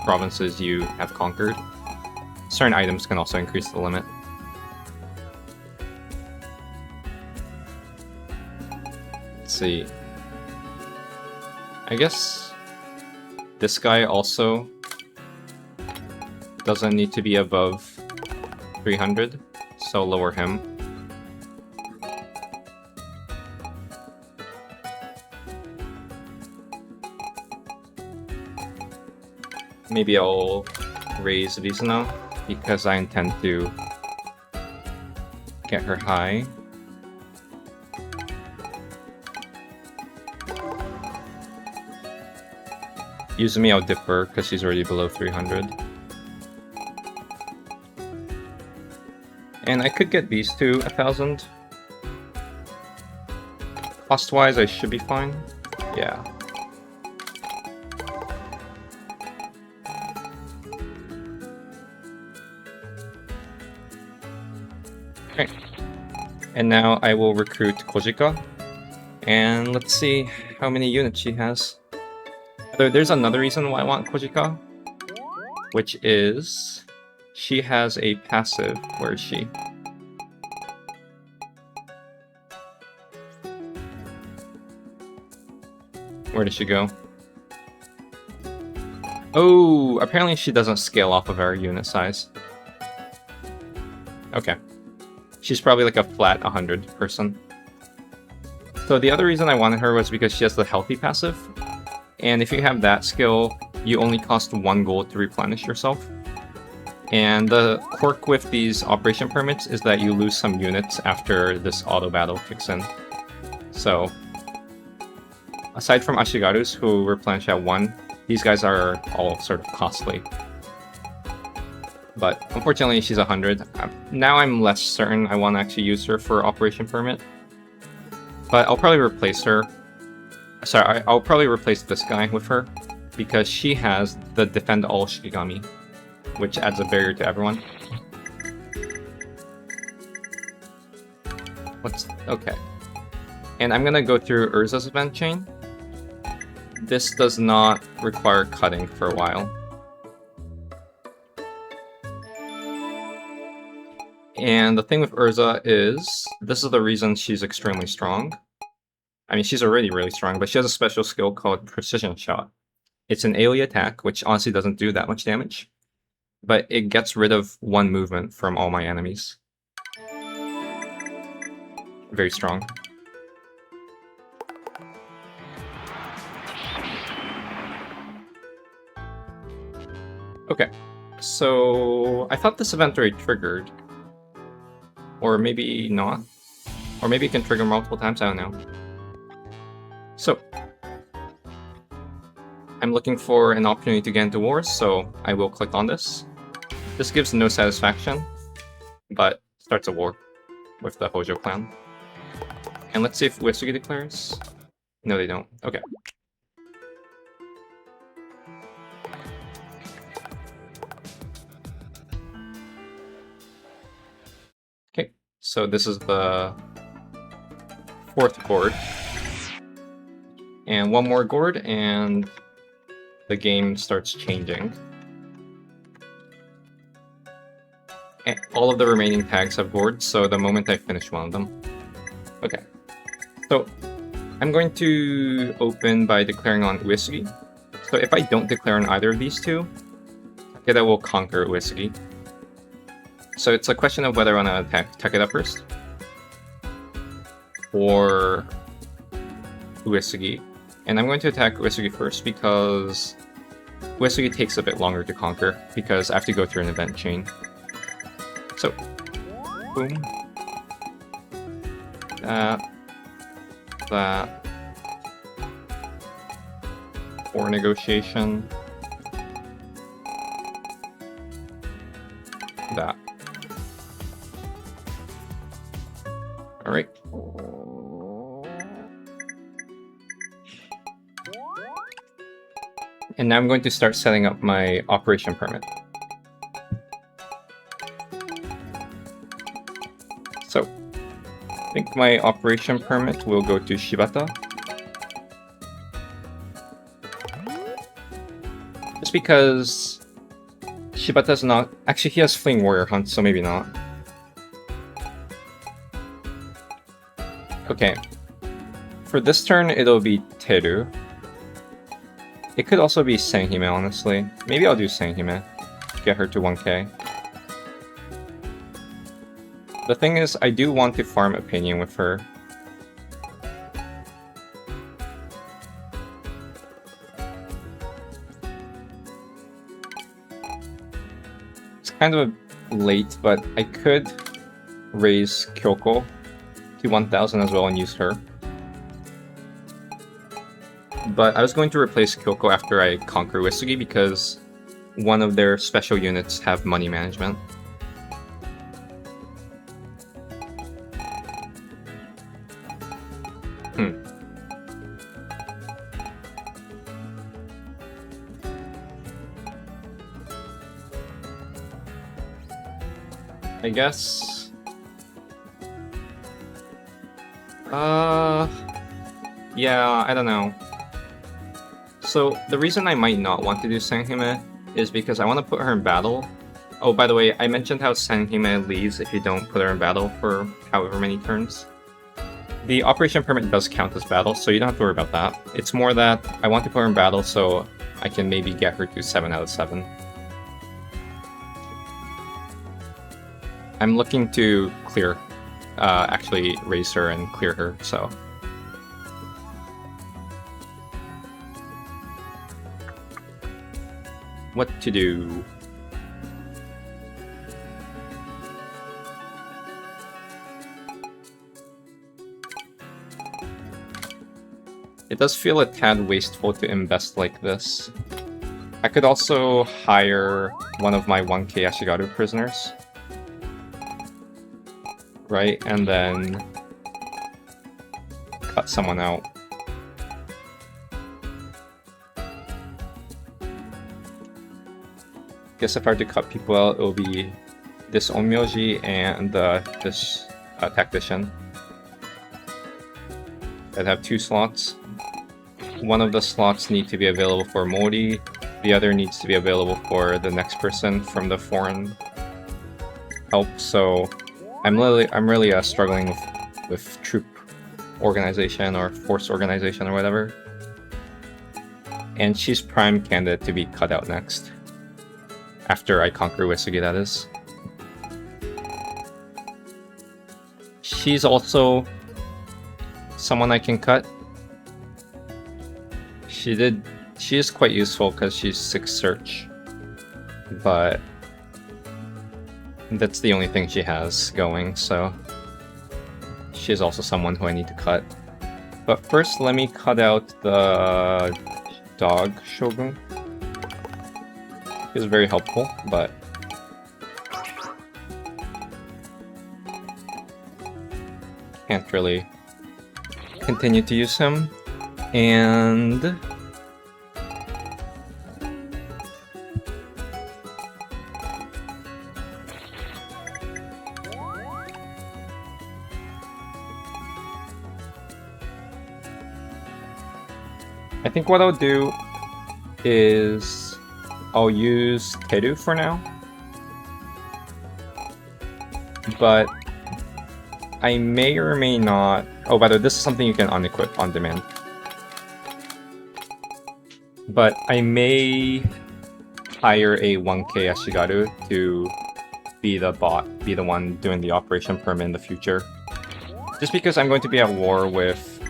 provinces you have conquered. Certain items can also increase the limit. Let's see. I guess this guy also doesn't need to be above 300, so lower him. Maybe I'll raise these now, because I intend to get her high. Yuzumi I'll dip her, because she's already below 300. And I could get these two 1,000. Cost-wise, I should be fine. Yeah. Okay. And now I will recruit Kojika. And let's see how many units she has. There's another reason why I want Kojika, which is she has a passive. Where is she? Where did she go? Oh, apparently she doesn't scale off of our unit size. Okay. She's probably like a flat 100 person. So the other reason I wanted her was because she has the healthy passive. And if you have that skill, you only cost 1 gold to replenish yourself. And the quirk with these operation permits is that you lose some units after this auto battle kicks in. So, aside from Ashigarus, who replenish at 1, these guys are all sort of costly. But unfortunately, she's 100. Now I'm less certain I want to actually use her for operation permit. But I'll probably replace her. Sorry, I'll probably replace this guy with her, because she has the Defend All Shikigami, which adds a barrier to everyone. Okay. And I'm gonna go through Urza's event chain. This does not require cutting for a while. And the thing with Urza is, this is the reason she's extremely strong. I mean, she's already really strong, but she has a special skill called Precision Shot. It's an AoE attack, which honestly doesn't do that much damage, but it gets rid of 1 movement from all my enemies. Very strong. Okay, so I thought this event already triggered. Or maybe not. Or maybe it can trigger multiple times, I don't know. So, I'm looking for an opportunity to get into wars, so I will click on this. This gives no satisfaction, but starts a war with the Hojo clan. And let's see if Uesugi declares. No, they don't. Okay. Okay, so this is the 4th gourd. And 1 more gourd, and the game starts changing. And all of the remaining tags have gourds, so the moment I finish one of them. Okay. So, I'm going to open by declaring on Uesugi. So if I don't declare on either of these two, Takeda will conquer Uesugi. So it's a question of whether I want to attack Takeda first, or Uesugi. And I'm going to attack Uesugi first because Uesugi takes a bit longer to conquer, because I have to go through an event chain. So, boom. That. For negotiation. That. Alright. And now I'm going to start setting up my operation permit. So, I think my operation permit will go to Shibata. Just because Shibata's not... Actually, he has Fleeing Warrior Hunt, so maybe not. Okay. For this turn, it'll be Teru. It could also be Senhime, honestly. Maybe I'll do Senhime. Get her to 1k. The thing is, I do want to farm Opinion with her. It's kind of late, but I could raise Kyoko to 1000 as well and use her. But I was going to replace Kyoko after I conquer Uesugi because one of their special units have money management. I guess... yeah, I don't know. So, the reason I might not want to do Senhime is because I want to put her in battle. Oh, by the way, I mentioned how Senhime leaves if you don't put her in battle for however many turns. The Operation Permit does count as battle, so you don't have to worry about that. It's more that I want to put her in battle so I can maybe get her to 7 out of 7. I'm looking to clear, actually raise her and clear her, so... What to do? It does feel a tad wasteful to invest like this. I could also hire one of my 1k Ashigaru prisoners. Right, and then cut someone out. Guess if I were to cut people out, it will be this Onmyoji and this tactician. I'd have 2 slots. One of the slots need to be available for Mori, the other needs to be available for the next person from the foreign help, so I'm really struggling with troop organization or force organization or whatever. And she's prime candidate to be cut out next. After I conquer Uesugi, that is. She's also someone I can cut. She is quite useful because she's 6 search. But that's the only thing she has going, so she's also someone who I need to cut. But first, let me cut out the dog shogun. He's very helpful, but can't really continue to use him. And I think what I'll do is I'll use Teru for now. But I may or may not... Oh, by the way, this is something you can unequip on demand. But I may hire a 1k Ashigaru to be the bot, be the one doing the operation permit in the future. Just because I'm going to be at war with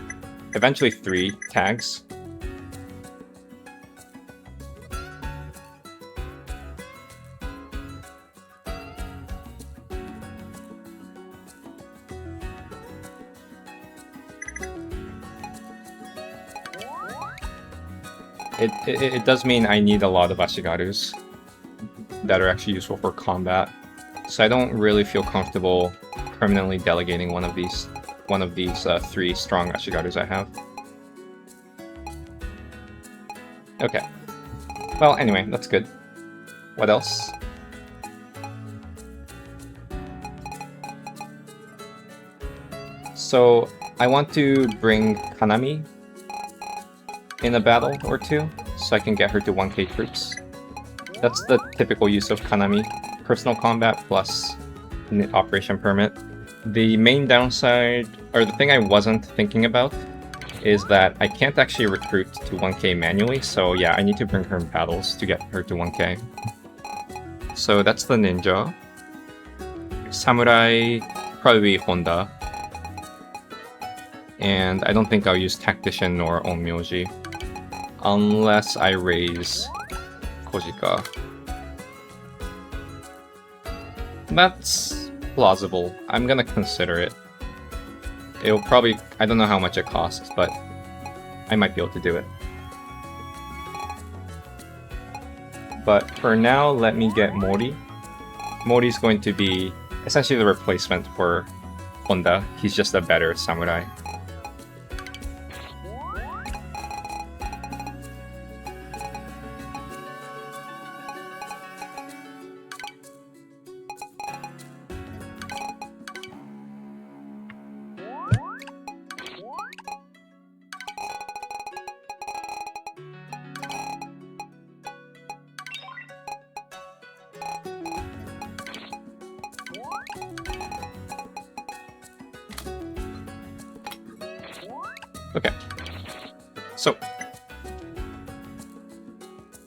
eventually 3 tags. It does mean I need a lot of Ashigarus that are actually useful for combat. So I don't really feel comfortable permanently delegating one of these 3 strong Ashigarus I have. Okay. Well, anyway, that's good. What else? So I want to bring Kanami in a battle or 2, so I can get her to 1k troops. That's the typical use of Kanami. Personal combat plus operation permit. The main downside, or the thing I wasn't thinking about, is that I can't actually recruit to 1k manually, so yeah, I need to bring her in battles to get her to 1k. So that's the ninja. Samurai, probably Honda. And I don't think I'll use Tactician nor Onmyoji. Unless I raise Kojika. That's plausible. I'm gonna consider it. It'll probably... I don't know how much it costs, but I might be able to do it. But for now, let me get Mori. Mori's going to be essentially the replacement for Honda. He's just a better samurai. Okay, so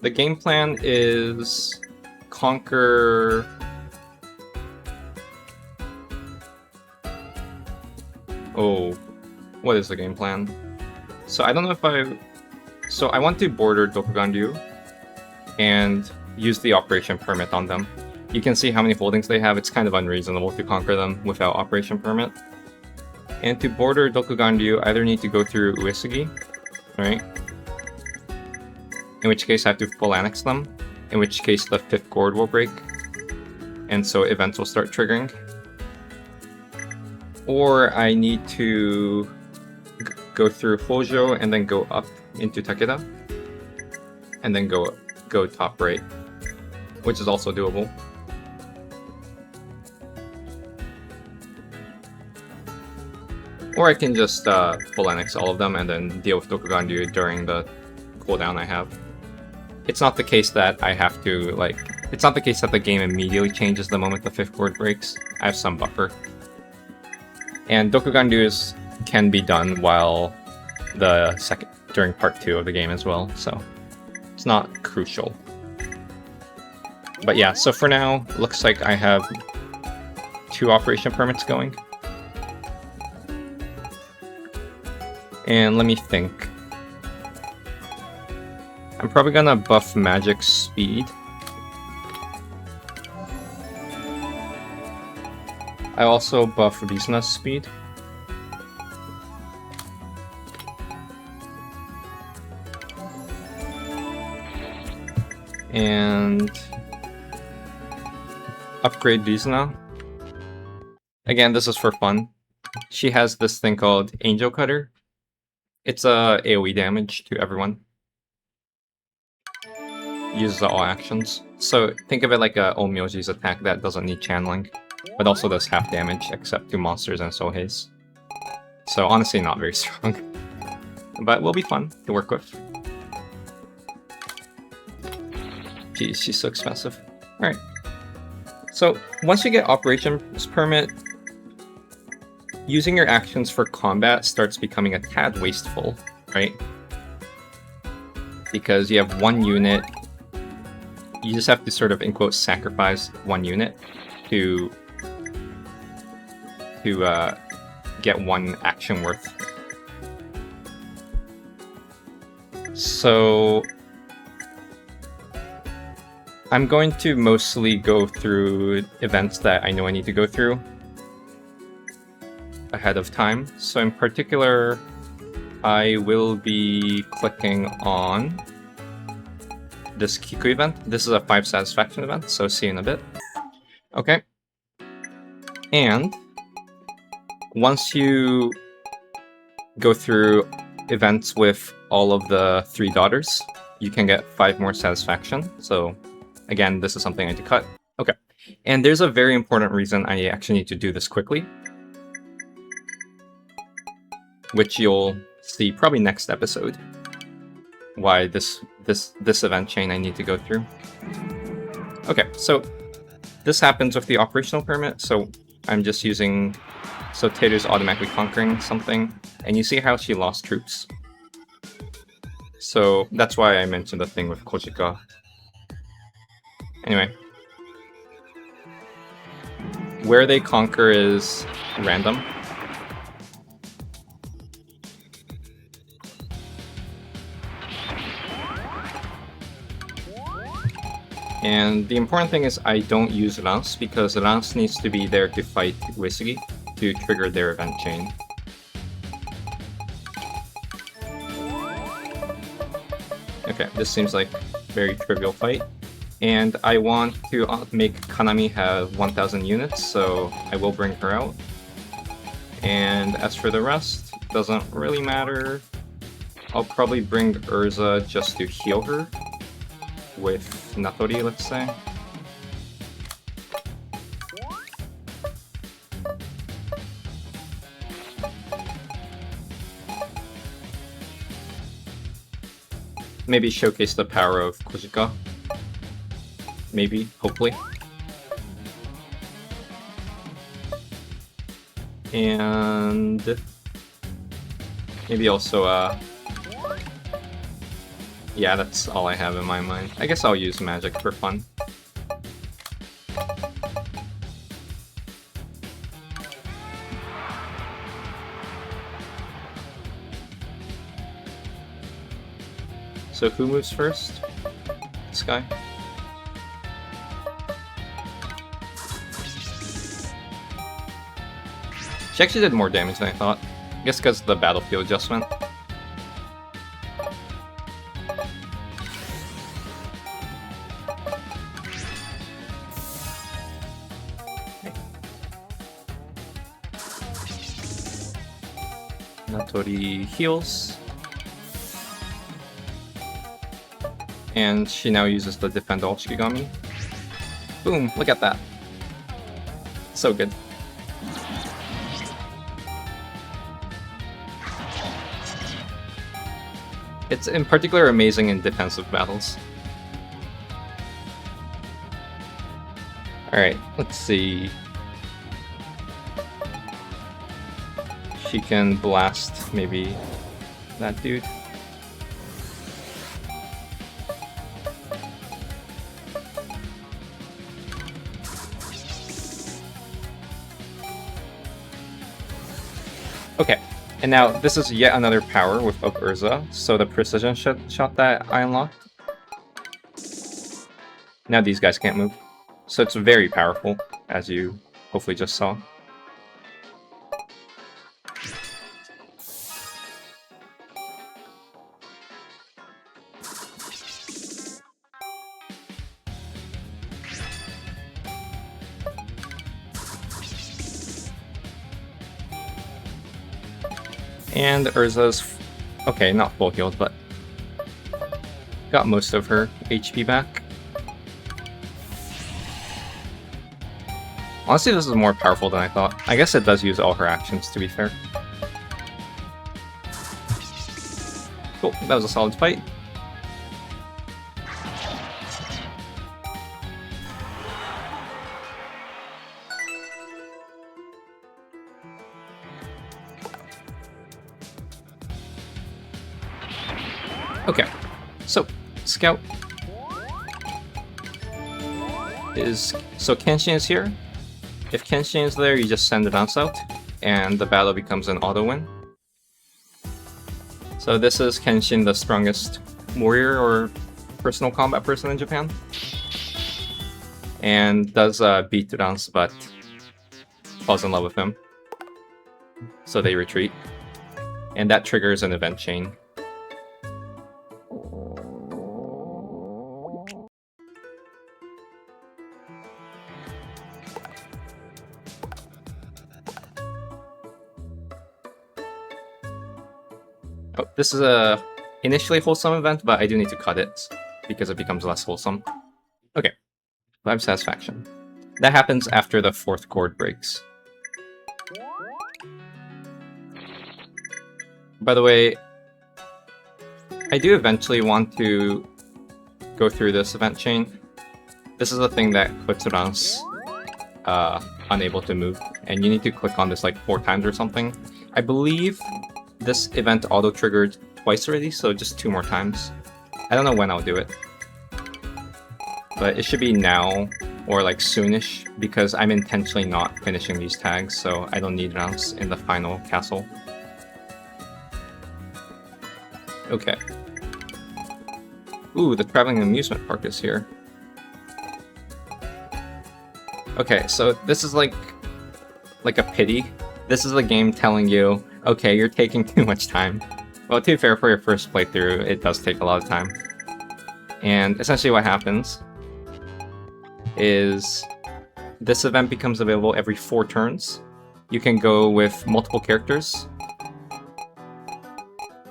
the game plan is conquer... Oh, what is the game plan? So I don't know if So I want to border Dokugan Ryu and use the operation permit on them. You can see how many holdings they have. It's kind of unreasonable to conquer them without operation permit. And to border Dokugan Ryu, I either need to go through Uesugi, right? In which case I have to full annex them, in which case the 5th gourd will break, and so events will start triggering. Or I need to go through Hojo and then go up into Takeda, and then go top right, which is also doable. Or I can just full annex all of them and then deal with Dokugan Ryu during the cooldown I have. It's not the case that I have to, like... It's not the case that the game immediately changes the moment the 5th gourd breaks. I have some buffer. And Dokugan Ryu's can be done while during part 2 of the game as well, so it's not crucial. But yeah, so for now, looks like I have 2 operation permits going. And let me think. I'm probably gonna buff magic speed. I also buff Rizuna's speed. And upgrade Rizuna. Again, this is for fun. She has this thing called Angel Cutter. It's AoE damage to everyone. Uses all actions. So think of it like a Onmyoji's attack that doesn't need channeling, but also does half damage except to monsters and Soheis. So honestly not very strong. But will be fun to work with. Geez, she's so expensive. Alright. So, once you get Operations Permit, using your actions for combat starts becoming a tad wasteful, right? Because you have one unit, you just have to sort of, in quotes, sacrifice one unit to get one action worth. So I'm going to mostly go through events that I know I need to go through ahead of time. So in particular, I will be clicking on this Kiku event. This is a 5 satisfaction event, so see you in a bit. Okay. And once you go through events with all of the 3 daughters, you can get 5 more satisfaction. So again, this is something I need to cut. Okay. And there's a very important reason I actually need to do this quickly, which you'll see probably next episode. Why this event chain I need to go through. Okay, so this happens with the operational permit, so I'm just using... So Teru's automatically conquering something, and you see how she lost troops. So that's why I mentioned the thing with Kojika. Anyway. Where they conquer is random. And the important thing is I don't use Rance, because Rance needs to be there to fight Uesugi to trigger their event chain. Okay, this seems like a very trivial fight. And I want to make Kanami have 1,000 units, so I will bring her out. And as for the rest, doesn't really matter. I'll probably bring Urza just to heal her with Natori, let's say. Maybe showcase the power of Kojika. Maybe, hopefully. And maybe also, yeah, that's all I have in my mind. I guess I'll use magic for fun. So who moves first? This guy? She actually did more damage than I thought. I guess because of the battlefield adjustment. Natori heals. And she now uses the Defend All Shikigami. Boom, look at that. So good. It's in particular amazing in defensive battles. Alright, let's see. She can blast maybe that dude. Okay, and now this is yet another power with Urza, so the precision shot that I unlocked. Now these guys can't move. So it's very powerful, as you hopefully just saw. And Urza's, okay, not full healed, but got most of her HP back. Honestly, this is more powerful than I thought. I guess it does use all her actions, to be fair. Cool, that was a solid fight. Okay, so Scout is... So Kenshin is here. If Kenshin is there, you just send the bounce out, and the battle becomes an auto win. So this is Kenshin, the strongest warrior or personal combat person in Japan. And does beat Rance, but falls in love with him. So they retreat. And that triggers an event chain. Oh, this is a initially wholesome event, but I do need to cut it because it becomes less wholesome. Okay, 5 satisfaction. That happens after the 4th chord breaks. By the way, I do eventually want to go through this event chain. This is the thing that puts Rance unable to move, and you need to click on this like 4 times or something. I believe this event auto-triggered twice already, so just 2 more times. I don't know when I'll do it. But it should be now, or like soonish, because I'm intentionally not finishing these tags, so I don't need Rance in the final castle. Okay. Ooh, the traveling amusement park is here. Okay, so this is like a pity. This is the game telling you, okay, you're taking too much time. Well, to be fair, for your first playthrough, it does take a lot of time. And essentially what happens is this event becomes available every 4 turns. You can go with multiple characters.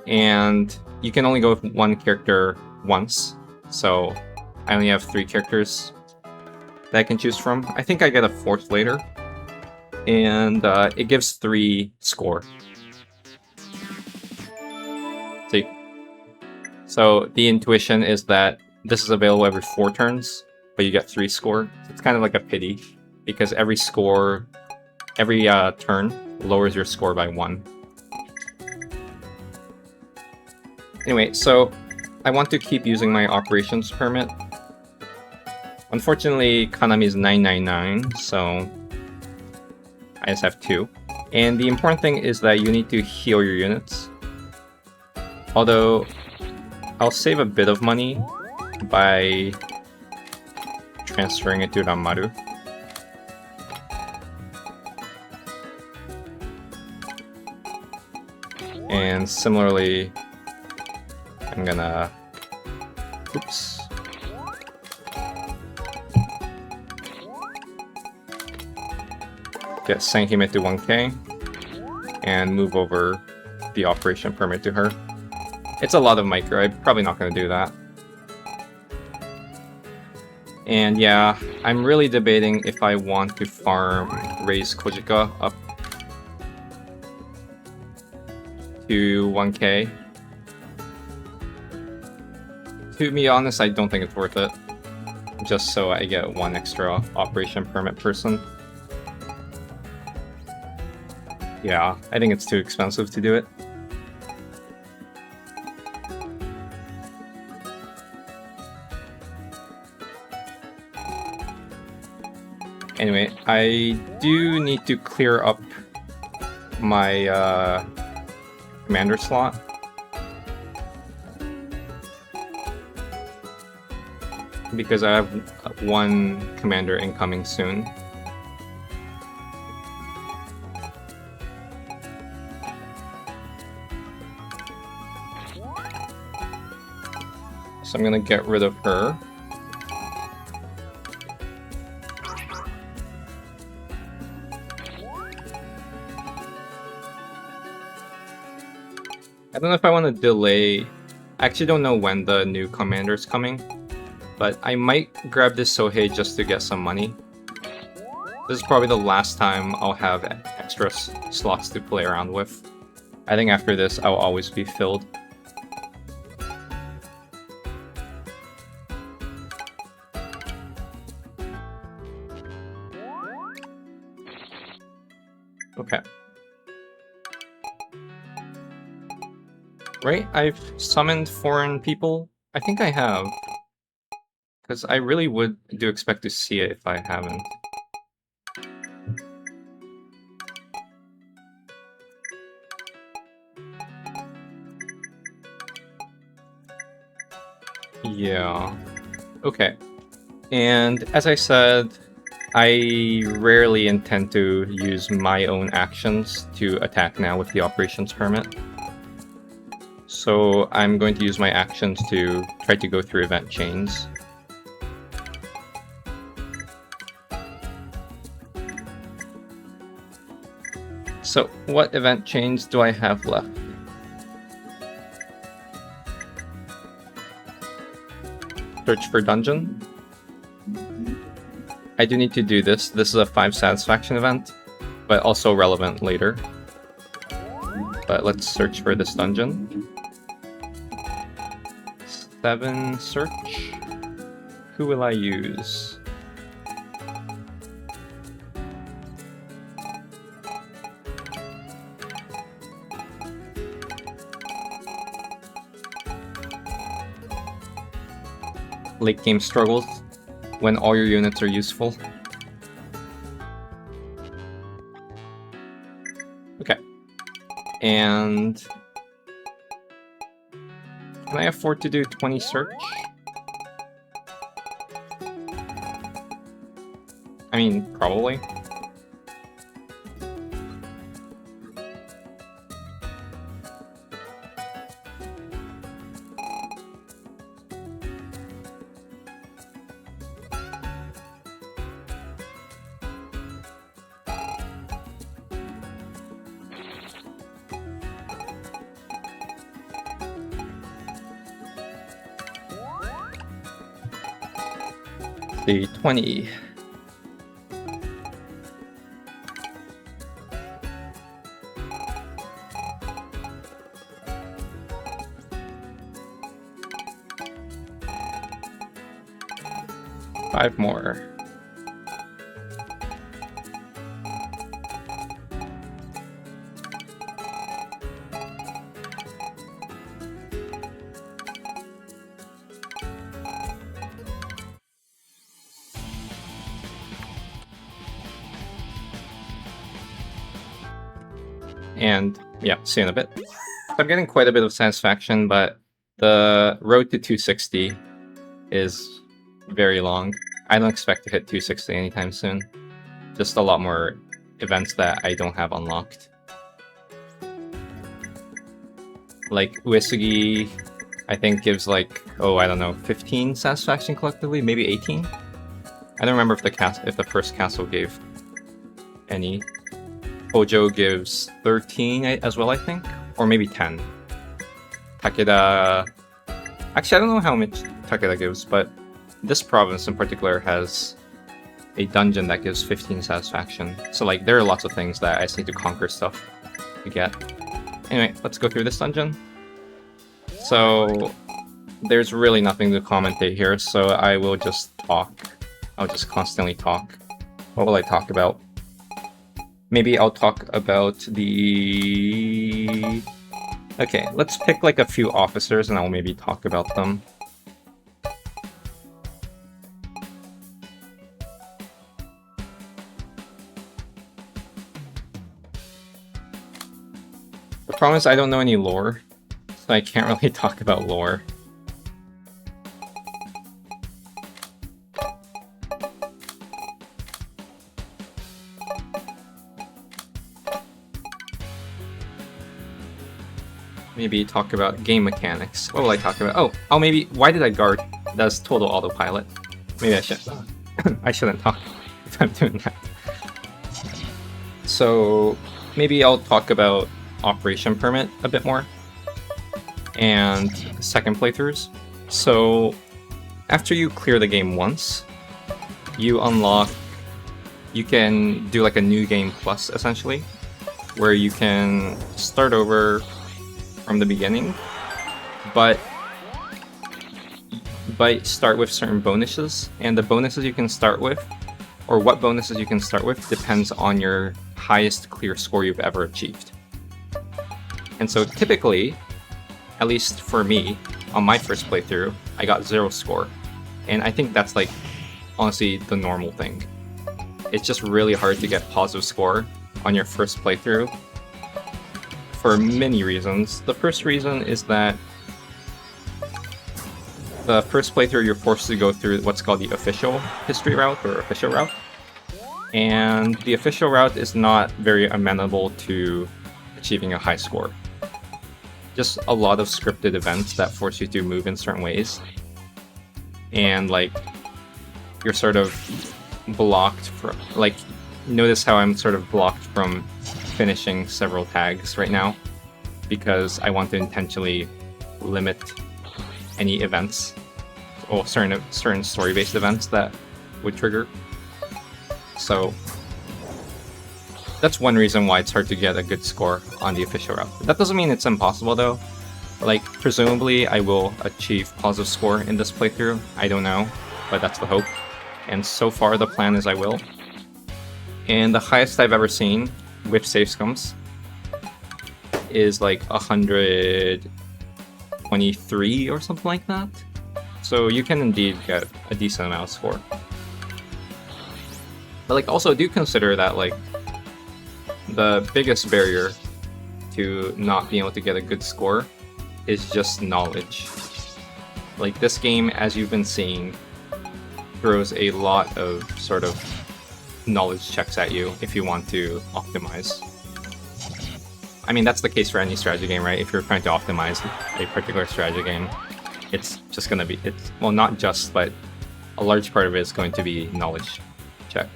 And you can only go with 1 character once. So I only have 3 characters that I can choose from. I think I get a 4th later. And it gives 3 score. See? So the intuition is that this is available every 4 turns, but you get 3 score. It's kind of like a pity, because every turn lowers your score by 1. Anyway, so I want to keep using my operations permit. Unfortunately, Kanami is 999, so I just have 2. And the important thing is that you need to heal your units. Although, I'll save a bit of money by transferring it to Ranmaru. And similarly, I'm gonna... Oops. Get Senhime to 1k, and move over the operation permit to her. It's a lot of micro, I'm probably not going to do that. And yeah, I'm really debating if I want to raise Kojika up to 1k. To be honest, I don't think it's worth it. Just so I get 1 extra operation permit person. Yeah, I think it's too expensive to do it. Anyway, I do need to clear up my commander slot. Because I have 1 commander incoming soon. So I'm gonna get rid of her. I don't know if I want to delay. I actually don't know when the new commander is coming, but I might grab this Sohei just to get some money. This is probably the last time I'll have extra slots to play around with. I think after this, I'll always be filled. Okay. Right? I've summoned foreign people? I think I have. Because I really do expect to see it if I haven't. Yeah. Okay. And as I said, I rarely intend to use my own actions to attack now with the operations permit. So I'm going to use my actions to try to go through event chains. So what event chains do I have left? Search for dungeon. I do need to do this. This is a 5 satisfaction event, but also relevant later. But let's search for this dungeon. 7 search. Who will I use? Late game struggles when all your units are useful. Okay. And can I afford to do 20 search? I mean, probably. The 20. Five more. And yeah, see you in a bit. I'm getting quite a bit of satisfaction, but the road to 260 is very long. I don't expect to hit 260 anytime soon. Just a lot more events that I don't have unlocked. Like Uesugi, I think gives like, oh, I don't know, 15 satisfaction collectively, maybe 18? I don't remember if the first castle gave any. Hojo gives 13 as well, I think, or maybe 10. Takeda... Actually, I don't know how much Takeda gives, but this province in particular has a dungeon that gives 15 satisfaction. So, like, there are lots of things that I just need to conquer stuff to get. Anyway, let's go through this dungeon. So, there's really nothing to commentate here, so I will just talk. I'll just constantly talk. What will I talk about? Maybe I'll talk about the... Okay, let's pick like a few officers and I'll maybe talk about them. The problem is I don't know any lore, so I can't really talk about lore. Maybe talk about game mechanics. What will I talk about? Oh, maybe, why did I guard? That's total autopilot. Maybe I should. I shouldn't talk if I'm doing that. So maybe I'll talk about Operation Permit a bit more. And second playthroughs. So after you clear the game once, you unlock... You can do like a new game plus, essentially, where you can start over from the beginning, but start with certain bonuses, and the bonuses you can start with, or what bonuses you can start with, depends on your highest clear score you've ever achieved. And so typically, at least for me, on my first playthrough, I got 0 score. And I think that's like, honestly, the normal thing. It's just really hard to get positive score on your first playthrough for many reasons. The first reason is that the first playthrough you're forced to go through what's called the official history route or official route. And the official route is not very amenable to achieving a high score. Just a lot of scripted events that force you to move in certain ways. And like, you're sort of blocked from, like, notice how I'm sort of blocked from finishing several tags right now because I want to intentionally limit any events or certain story-based events that would trigger. So that's one reason why it's hard to get a good score on the official route. That doesn't mean it's impossible though. Like, presumably I will achieve positive score in this playthrough. I don't know, but that's the hope. And so far the plan is I will. And the highest I've ever seen with savescums is like 123 or something like that. So you can indeed get a decent amount of score. But like, also do consider that like the biggest barrier to not being able to get a good score is just knowledge. Like, this game, as you've been seeing, throws a lot of sort of knowledge checks at you if you want to optimize. I mean, that's the case for any strategy game, right? If you're trying to optimize a particular strategy game, it's just going to be, well, not just, but a large part of it is going to be knowledge check.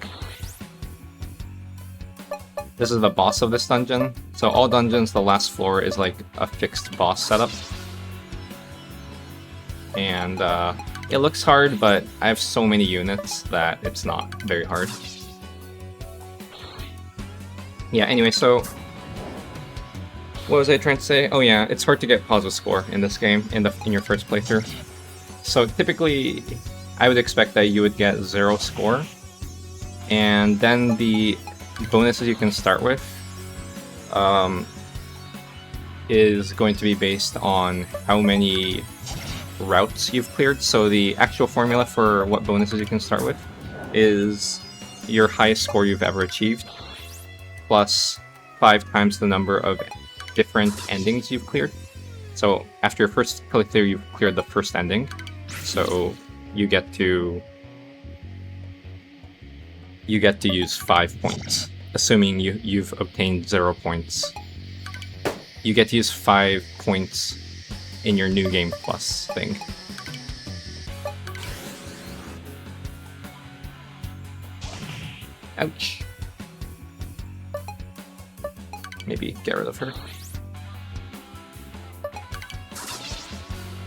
This is the boss of this dungeon. So all dungeons, the last floor is like a fixed boss setup. And it looks hard, but I have so many units that it's not very hard. Yeah, anyway, so what was I trying to say? Oh yeah, it's hard to get positive score in this game in your first playthrough. So typically, I would expect that you would get 0 score, and then the bonuses you can start with is going to be based on how many routes you've cleared. So the actual formula for what bonuses you can start with is your highest score you've ever achieved plus 5 times the number of different endings you've cleared. So after your first playthrough, you've cleared the first ending, so you get to use 5 points. Assuming you've obtained 0 points, you get to use 5 points in your New Game Plus thing. Ouch. Maybe get rid of her.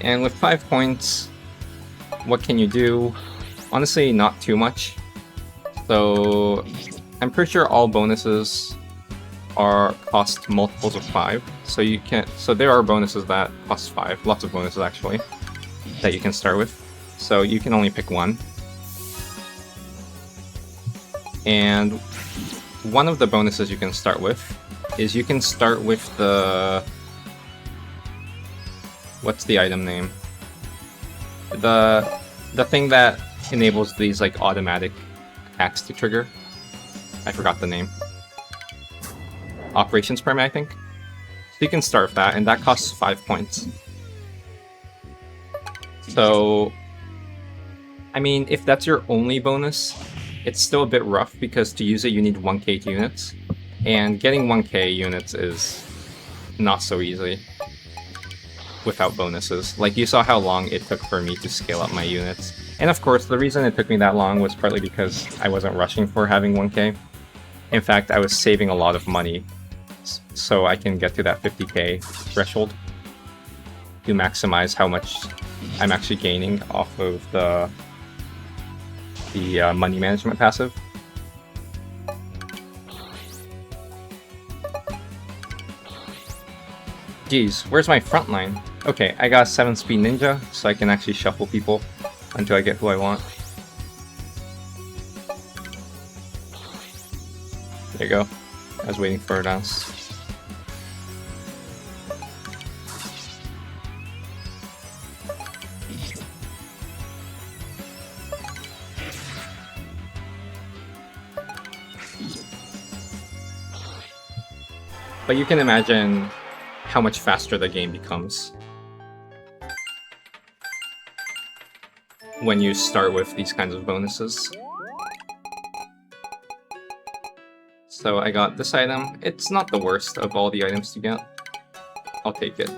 And with 5 points, what can you do? Honestly, not too much. So I'm pretty sure all bonuses cost multiples of 5. So there are bonuses that cost 5, lots of bonuses actually, that you can start with. So you can only pick one. And one of the bonuses you can start with is you can start with the... what's the item name? The thing that enables these like automatic attacks to trigger. I forgot the name. Operations Permit, I think. So you can start with that, and that costs 5 points. So, I mean, if that's your only bonus, it's still a bit rough because to use it you need 1k units. And getting 1k units is not so easy without bonuses. Like, you saw how long it took for me to scale up my units. And of course, the reason it took me that long was partly because I wasn't rushing for having 1k. In fact, I was saving a lot of money so I can get to that 50k threshold to maximize how much I'm actually gaining off of the money management passive. Geez, where's my front line? Okay, I got a 7-speed ninja, so I can actually shuffle people until I get who I want. There you go. I was waiting for it else. But you can imagine how much faster the game becomes when you start with these kinds of bonuses. So I got this item. It's not the worst of all the items to get. I'll take it.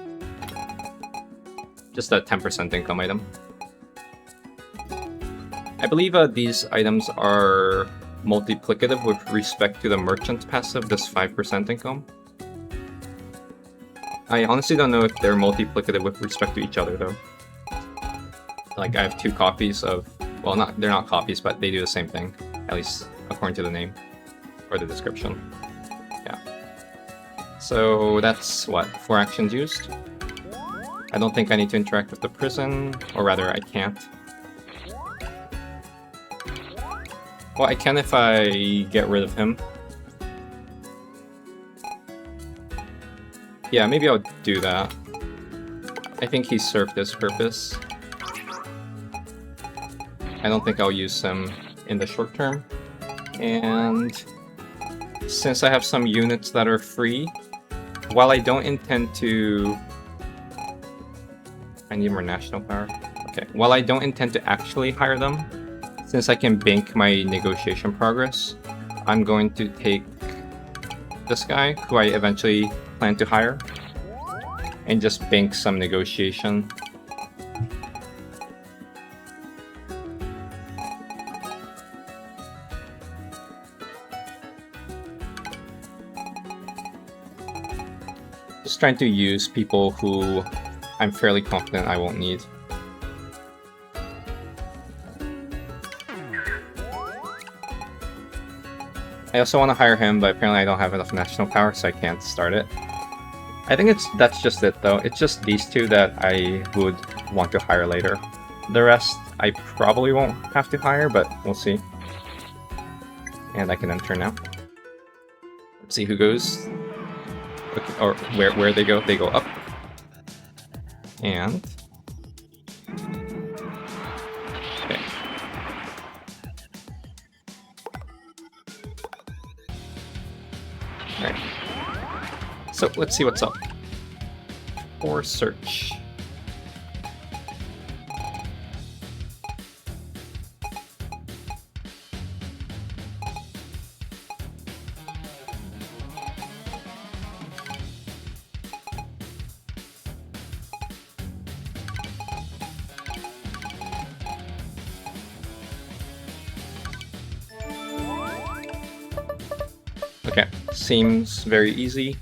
Just a 10% income item. I believe these items are multiplicative with respect to the merchant passive, this 5% income. I honestly don't know if they're multiplicative with respect to each other though. Like I have 2 copies of, well, they're not copies, but they do the same thing, at least according to the name or the description. Yeah. So that's what, 4 actions used. I don't think I need to interact with the prison, or rather I can't. Well, I can if I get rid of him. Yeah, maybe I'll do that. I think he served his purpose. I don't think I'll use him in the short term. And since I have some units that are free, while I don't intend to... I need more national power. Okay, while I don't intend to actually hire them, since I can bank my negotiation progress, I'm going to take this guy, who I eventually plan to hire, and just bank some negotiation. Just trying to use people who I'm fairly confident I won't need. I also want to hire him, but apparently I don't have enough national power, so I can't start it. I think that's just it, though. It's just these 2 that I would want to hire later. The rest, I probably won't have to hire, but we'll see. And I can enter now. Let's see who goes. Okay, or where they go. They go up. And... okay. Alright. So, let's see what's up. For search. Okay, seems very easy.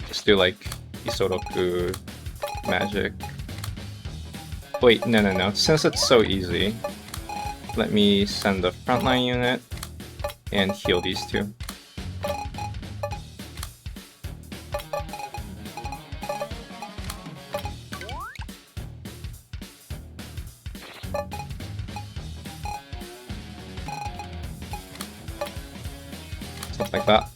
Just do like Isoroku magic. Wait, no. Since it's so easy, let me send the frontline unit and heal these 2. Something like that.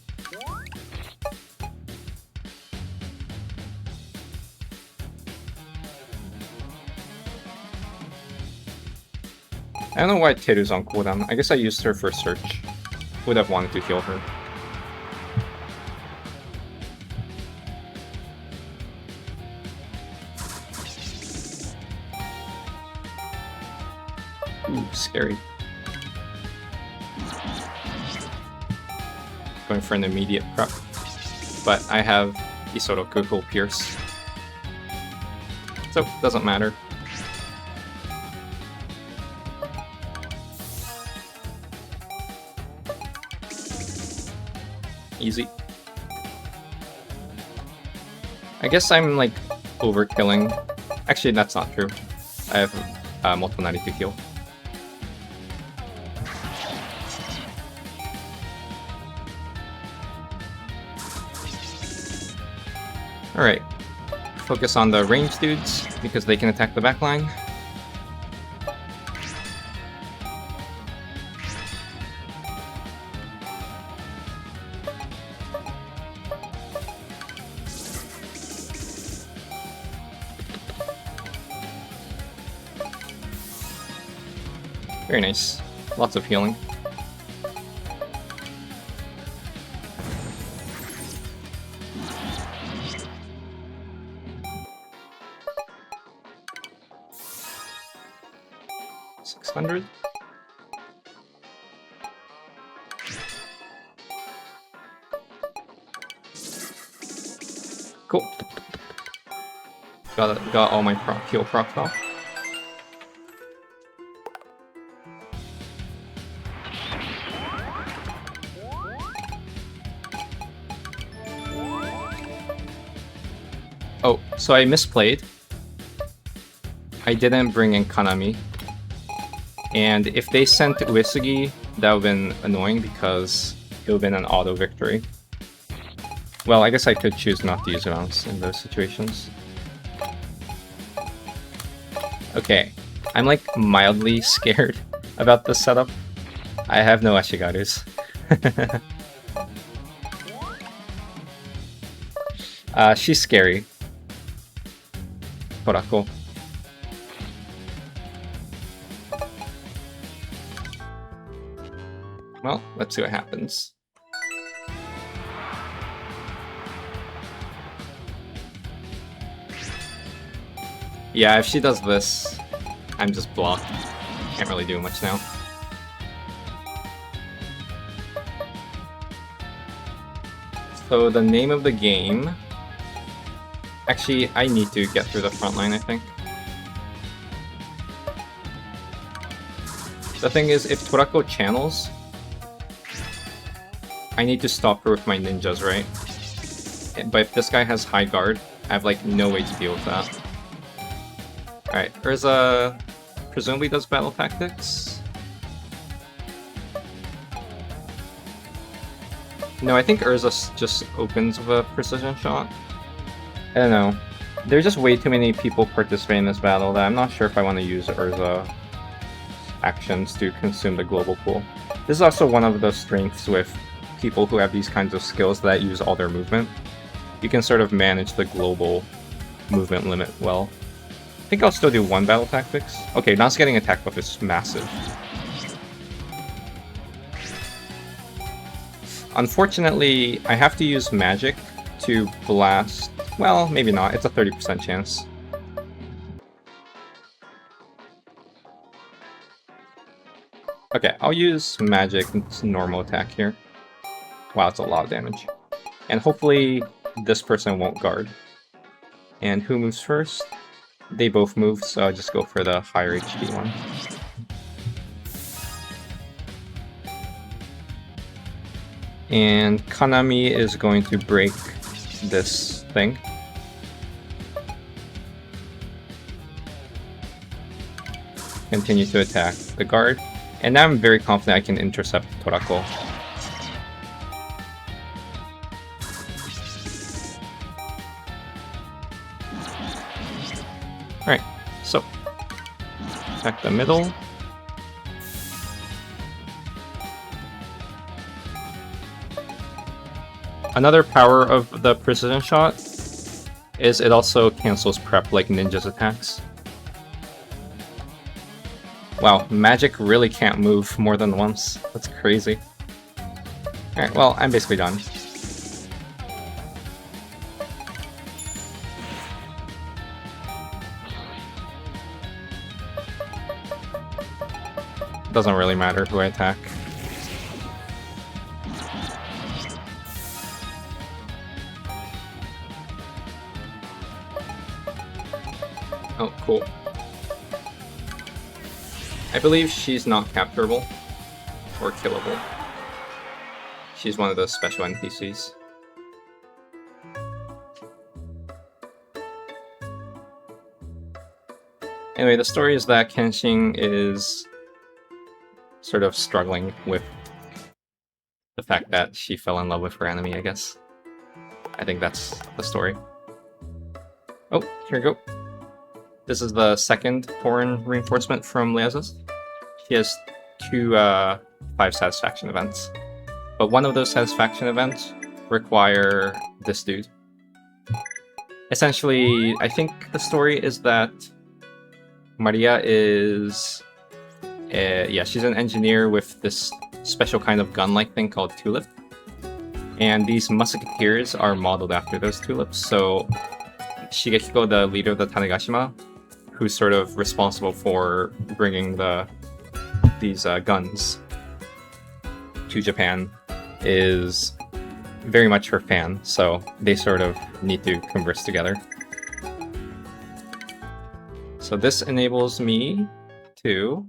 I don't know why Teru's on cooldown. I guess I used her for search. Would have wanted to heal her. Ooh, scary. Going for an immediate prep. But I have Isoroku who'll pierce. So, doesn't matter. Easy. I guess I'm like overkilling. Actually, that's not true. I have multiple 92 kill. Alright. Focus on the ranged dudes because they can attack the backline. Very nice. Lots of healing. 600. Cool. Got all my heal procs off. Oh, so I misplayed. I didn't bring in Kanami. And if they sent Uesugi, that would have been annoying because it would have been an auto victory. Well, I guess I could choose not to use Rance in those situations. Okay, I'm like mildly scared about this setup. I have no Ashigarus. She's scary. Torako. Well, let's see what happens. Yeah, if she does this, I'm just blocked. Can't really do much now. So the name of the game... Actually, I need to get through the front line, I think. The thing is, if Torako channels, I need to stop her with my ninjas, right? But if this guy has high guard, I have like no way to deal with that. Alright, Urza presumably does battle tactics. No, I think Urza just opens with a precision shot. I don't know. There's just way too many people participating in this battle that I'm not sure if I want to use Urza actions to consume the global pool. This is also one of the strengths with people who have these kinds of skills that use all their movement. You can sort of manage the global movement limit well. I think I'll still do one battle tactics. Okay, Nas getting attack buff is massive. Unfortunately, I have to use magic to blast. Well, maybe not. It's a 30% chance. Okay, I'll use magic normal attack here. Wow, it's a lot of damage. And hopefully this person won't guard. And who moves first? They both move, so I'll just go for the higher HP one. And Kanami is going to break this thing. Continue to attack the guard. And now I'm very confident I can intercept Torako. Alright, so attack the middle. Another power of the precision shot is it also cancels prep like ninja's attacks. Wow, magic really can't move more than once. That's crazy. Alright, well, I'm basically done. Doesn't really matter who I attack. Oh, cool. I believe she's not capturable or killable. She's one of those special NPCs. Anyway, the story is that Kenshin is sort of struggling with the fact that she fell in love with her enemy, I guess. I think that's the story. Oh, here we go. This is the second foreign reinforcement from Leaza's. She has two 5 satisfaction events. But one of those satisfaction events require this dude. Essentially, I think the story is that Maria is... yeah, she's an engineer with this special kind of gun-like thing called Tulip. And these musketeers are modeled after those tulips, so Shigehiko, the leader of the Tanegashima, who's sort of responsible for bringing the these guns to Japan is very much her fan, so they sort of need to converse together. So this enables me to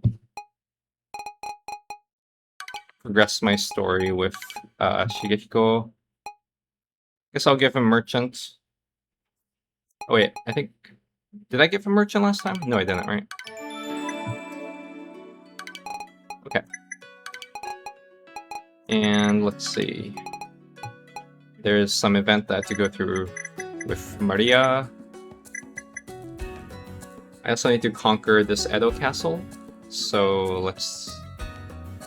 progress my story with Shigehiko. Guess I'll give him merchant. Oh wait, I think... Did I give him merchant last time? No, I didn't, right? Okay. And let's see. There's some event that I have to go through with Maria. I also need to conquer this Edo castle. So let's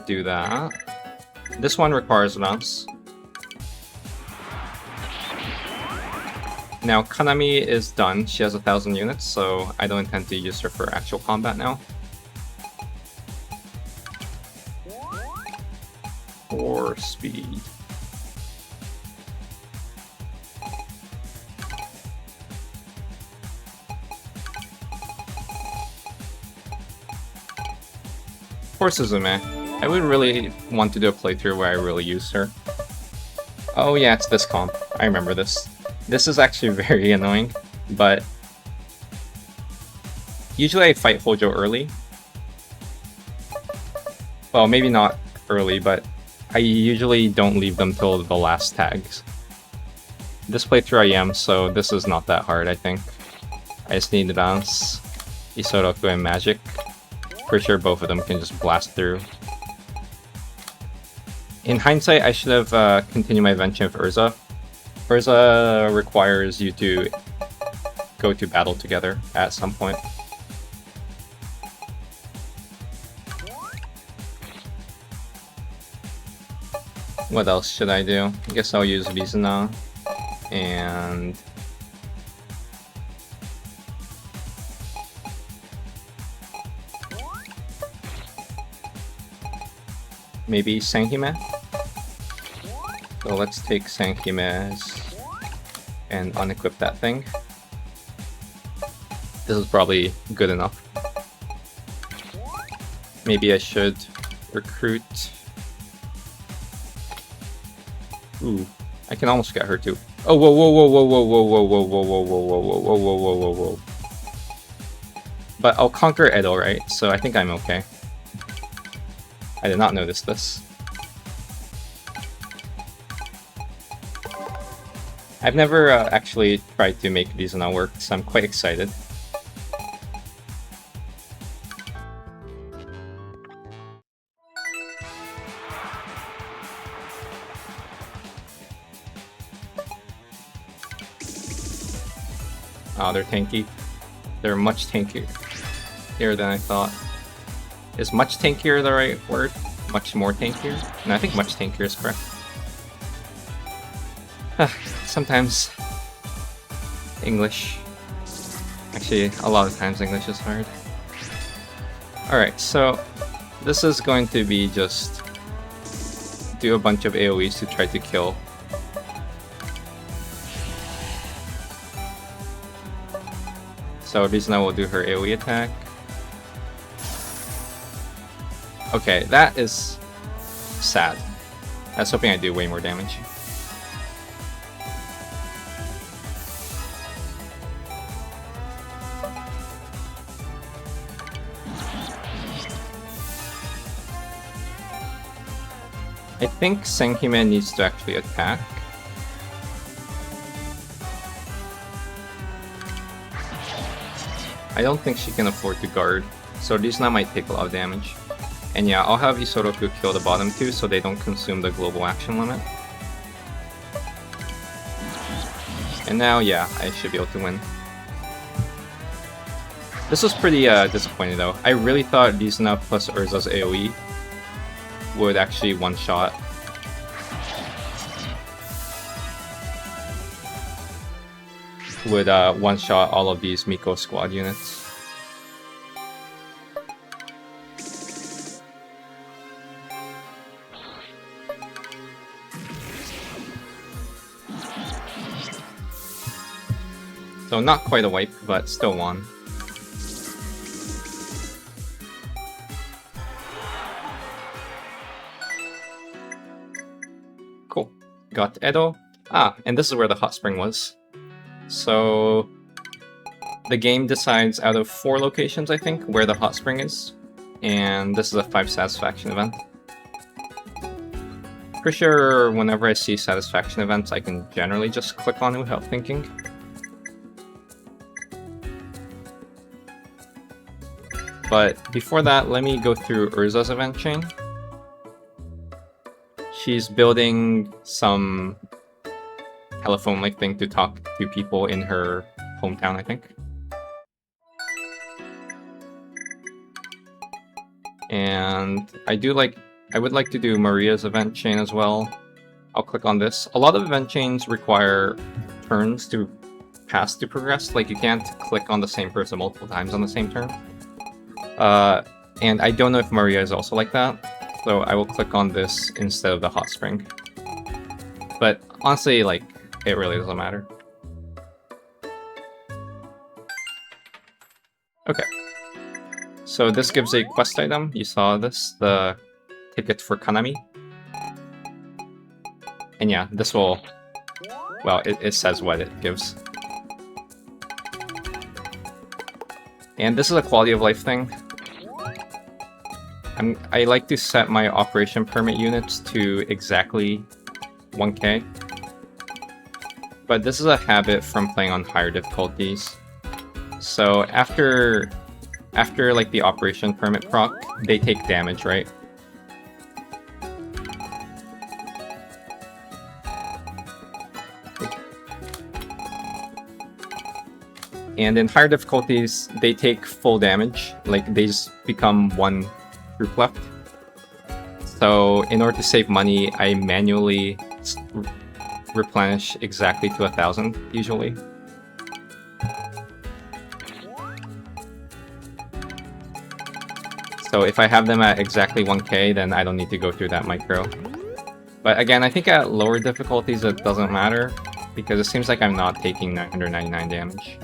do that. This one requires Rance. Now, Kanami is done. She has 1,000 units, so I don't intend to use her for actual combat now. Or speed. Poor Suzume. I would really want to do a playthrough where I really use her. Oh yeah, it's this comp. I remember this. This is actually very annoying, but usually I fight Hojo early. Well, maybe not early, but I usually don't leave them till the last tags. This playthrough I am, so this is not that hard, I think. I just need Rance, Isoroku, and Magic. Pretty sure both of them can just blast through. In hindsight, I should have continued my adventure with Urza. Urza requires you to go to battle together at some point. What else should I do? I guess I'll use Vizna and maybe Sanhime? So let's take Sanhime's and unequip that thing. This is probably good enough. Maybe I should recruit... Ooh, I can almost get her too. Oh, whoa, whoa, whoa, whoa, whoa, whoa, whoa, whoa, whoa, whoa, whoa, whoa, whoa, whoa, whoa, whoa, whoa. But I'll conquer Edo, right? So I think I'm okay. I did not notice this. I've never actually tried to make Vizna work, so I'm quite excited. Oh, they're tanky. They're much tankier than I thought. Is much tankier the right word? Much more tankier? No, I think much tankier is correct. Sometimes English. Actually, a lot of times English is hard. Alright, so this is going to be just do a bunch of AoEs to try to kill. So Rizuna will do her AoE attack. Okay, that is sad. I was hoping I'd do way more damage. I think Senhime needs to actually attack. I don't think she can afford to guard, so Rizuna might take a lot of damage. And yeah, I'll have Isoroku kill the bottom two so they don't consume the global action limit. And now, yeah, I should be able to win. This was pretty disappointing though. I really thought Rizuna plus Urza's AoE would actually one-shot. Would one-shot all of these Miko squad units. So not quite a wipe, but still won. got Edo. Ah, and this is where the hot spring was. So the game decides out of 4 locations, I think, where the hot spring is. And this is a 5 satisfaction event. For sure, whenever I see satisfaction events, I can generally just click on it without thinking. But before that, let me go through Urza's event chain. She's building some telephone-like thing to talk to people in her hometown, I think. And I would like to do Maria's event chain as well. I'll click on this. A lot of event chains require turns to pass to progress. Like, you can't click on the same person multiple times on the same turn. And I don't know if Maria is also like that, so I will click on this instead of the hot spring. But honestly, like, it really doesn't matter. Okay. So this gives a quest item. You saw this, the ticket for Kanami. And yeah, this will, well, it says what it gives. And this is a quality of life thing. I like to set my operation permit units to exactly 1k. But this is a habit from playing on higher difficulties. So after like the operation permit proc, they take damage, right? And in higher difficulties, they take full damage. Like, they just become 1 group left. So in order to save money, I manually replenish exactly to 1,000 usually. So if I have them at exactly 1k, then I don't need to go through that micro. But again, I think at lower difficulties it doesn't matter, because it seems like I'm not taking 999 damage.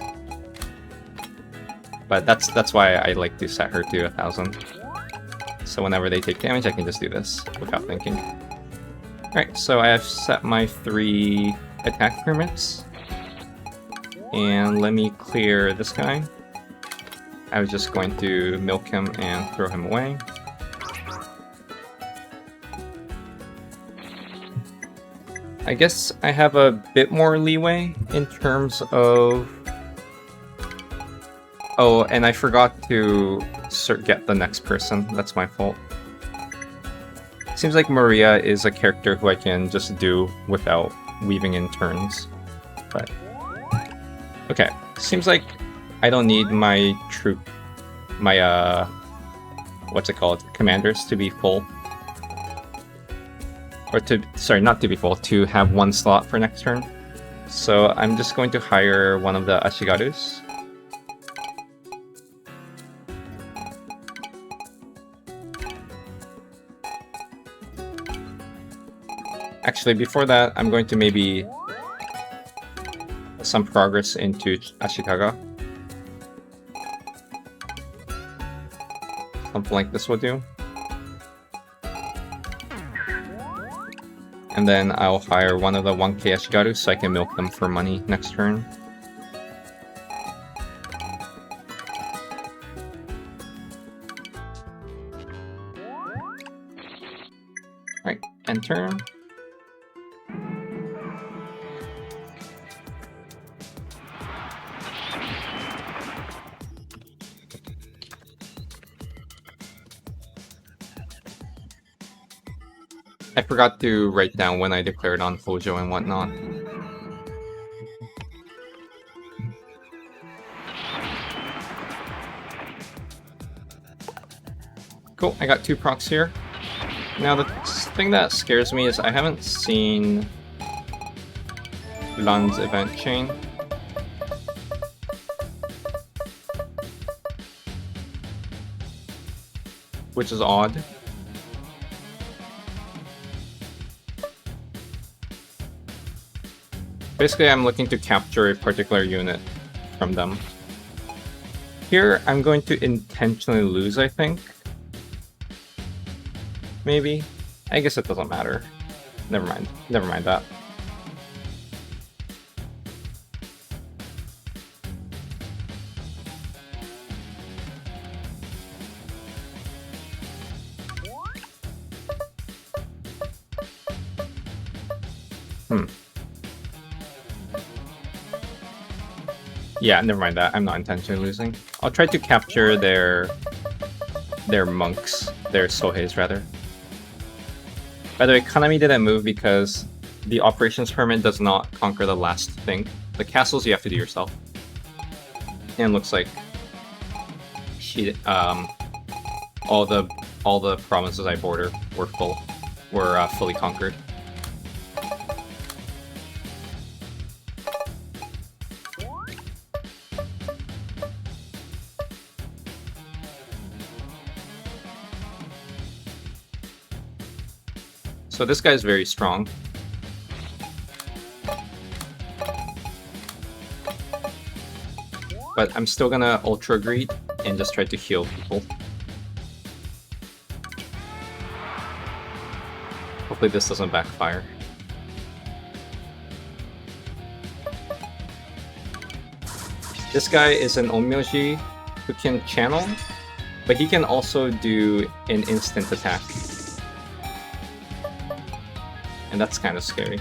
But that's why I like to set her to 1,000. So whenever they take damage, I can just do this without thinking. Alright, so I have set my 3 attack permits. And let me clear this guy. I was just going to milk him and throw him away. I guess I have a bit more leeway in terms of... Oh, and I forgot to get the next person. That's my fault. Seems like Maria is a character who I can just do without weaving in turns. But... okay, seems like I don't need my what's it called? Commanders to be full. Or sorry, not to be full, to have 1 slot for next turn. So I'm just going to hire one of the Ashigarus. Actually, before that, I'm going to maybe some progress into Ashikaga. Something like this will do. And then I'll hire one of the 1k Ashigaru so I can milk them for money next turn. Alright, end turn. I forgot to write down when I declared on Hojo and whatnot. Cool, I got 2 procs here. Now the thing that scares me is I haven't seen Lan's event chain. Which is odd. Basically, I'm looking to capture a particular unit from them. Here, I'm going to intentionally lose, I think. Maybe. I guess it doesn't matter. Never mind. Never mind that. Yeah, never mind that. I'm not intentionally losing. I'll try to capture their monks, their Soheis rather. By the way, Kanami didn't move because the operations permit does not conquer the last thing. The castles you have to do yourself. And it looks like she all the provinces I border were fully conquered. So this guy's very strong. But I'm still gonna Ultra Greed and just try to heal people. Hopefully this doesn't backfire. This guy is an Onmyoji who can channel, but he can also do an instant attack. And that's kind of scary.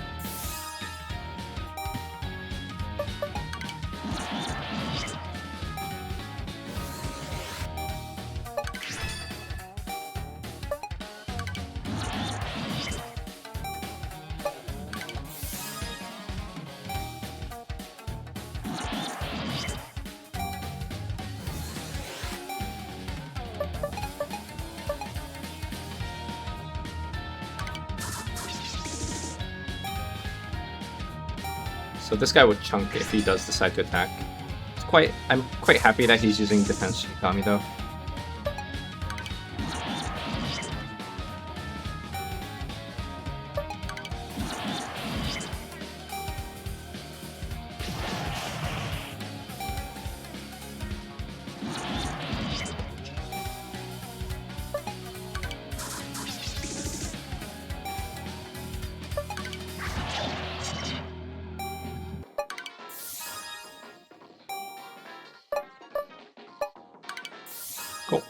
So this guy would chunk if he does decide to attack. I'm quite happy that he's using defense Shikigami though. Cool.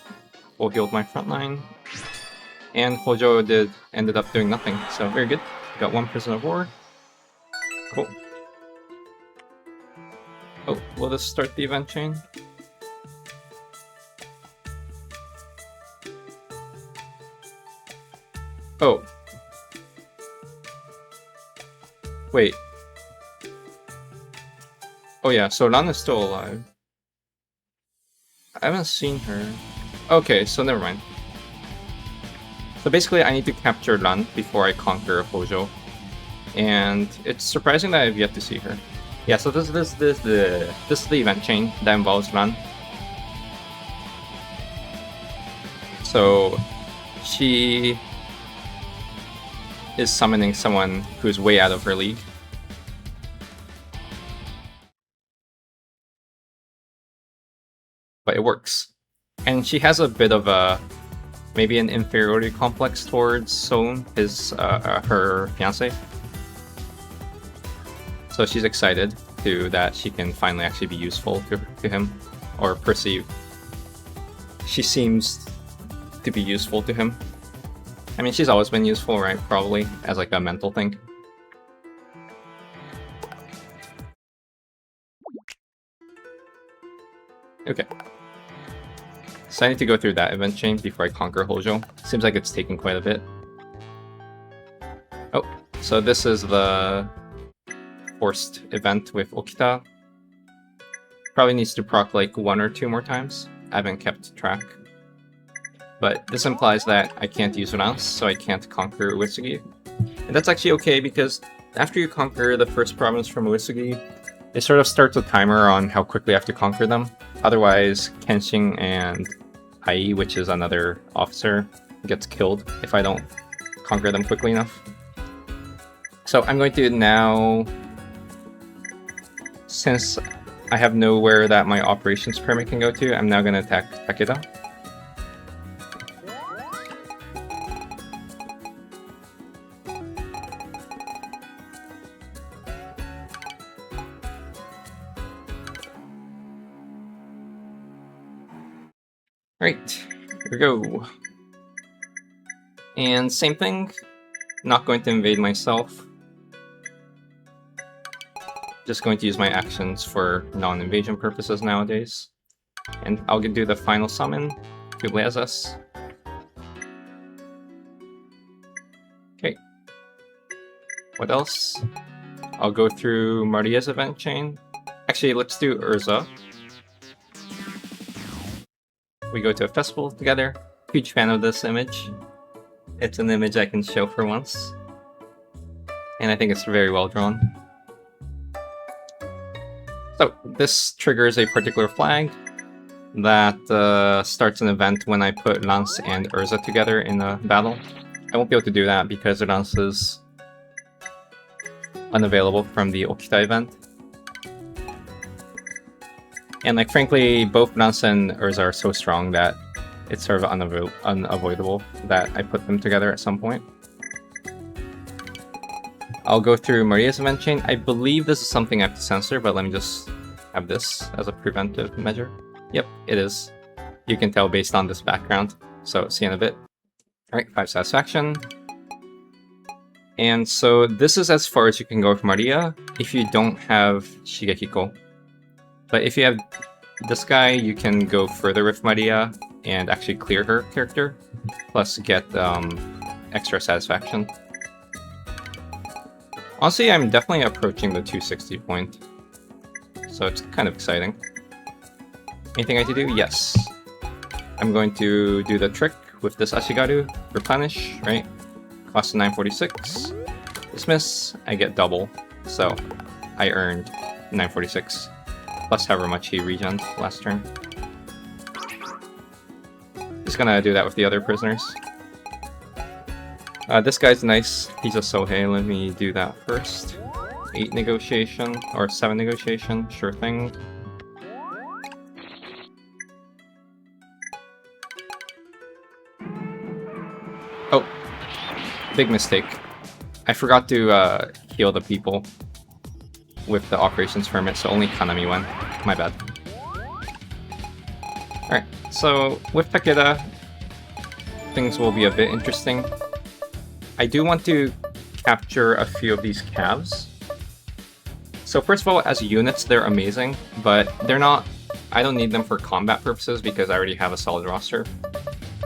Full healed my front line. And Hojo ended up doing nothing, so very good. Got one prisoner of war. Cool. Oh, will this start the event chain? Oh. Wait. Oh yeah, so Lana's still alive. I haven't seen her. Okay, so never mind. So basically I need to capture Lan before I conquer Hojo. And it's surprising that I've yet to see her. Yeah, so this is the event chain that involves Lan. So she is summoning someone who's way out of her league. But it works. And she has a bit of a maybe an inferiority complex towards Sohn, her fiance. So she's excited that she can finally actually be useful to him, or perceive. She seems to be useful to him. I mean, she's always been useful, right? Probably as like a mental thing. Okay. So I need to go through that event chain before I conquer Hojo. Seems like it's taking quite a bit. Oh, so this is the forced event with Okita. Probably needs to proc like 1 or 2 more times. I haven't kept track. But this implies that I can't use Rance, so I can't conquer Uesugi. And that's actually okay, because after you conquer the first province from Uesugi, it sort of starts a timer on how quickly I have to conquer them. Otherwise, Kenshin and Ai, which is another officer, gets killed if I don't conquer them quickly enough. So I'm going to now, since I have nowhere that my operations permit can go to, I'm now going to attack Takeda. Right, here we go. And same thing, not going to invade myself. Just going to use my actions for non-invasion purposes nowadays. And I'll do the final summon to Blazes. Okay. What else? I'll go through Maria's event chain. Actually, let's do Urza. We go to a festival together. Huge fan of this image. It's an image I can show for once. And I think it's very well drawn. So, this triggers a particular flag that starts an event when I put Rance and Urza together in a battle. I won't be able to do that because Rance is unavailable from the Okita event. And like frankly, both Rance and Urza are so strong that it's sort of unavoidable that I put them together at some point. I'll go through Maria's event chain. I believe this is something I have to censor, but let me just have this as a preventive measure. Yep, it is. You can tell based on this background. So see you in a bit. Alright, 5 satisfaction. And so this is as far as you can go with Maria if you don't have Shigehiko. But if you have this guy, you can go further with Maria and actually clear her character, plus get extra satisfaction. Honestly, I'm definitely approaching the 260 point, so it's kind of exciting. Anything I have to do? Yes. I'm going to do the trick with this Ashigaru, replenish, right? Cost 946. Dismiss, I get double, so I earned 946, plus however much he regened last turn. Just gonna do that with the other prisoners. This guy's nice. He's a Sohei. Let me do that first. 8 negotiation, or 7 negotiation, sure thing. Oh, big mistake. I forgot to heal the people with the operations permit, so only Kanami went. My bad. Alright, so with Takeda, things will be a bit interesting. I do want to capture a few of these calves. So first of all, as units, they're amazing, but they're not... I don't need them for combat purposes because I already have a solid roster.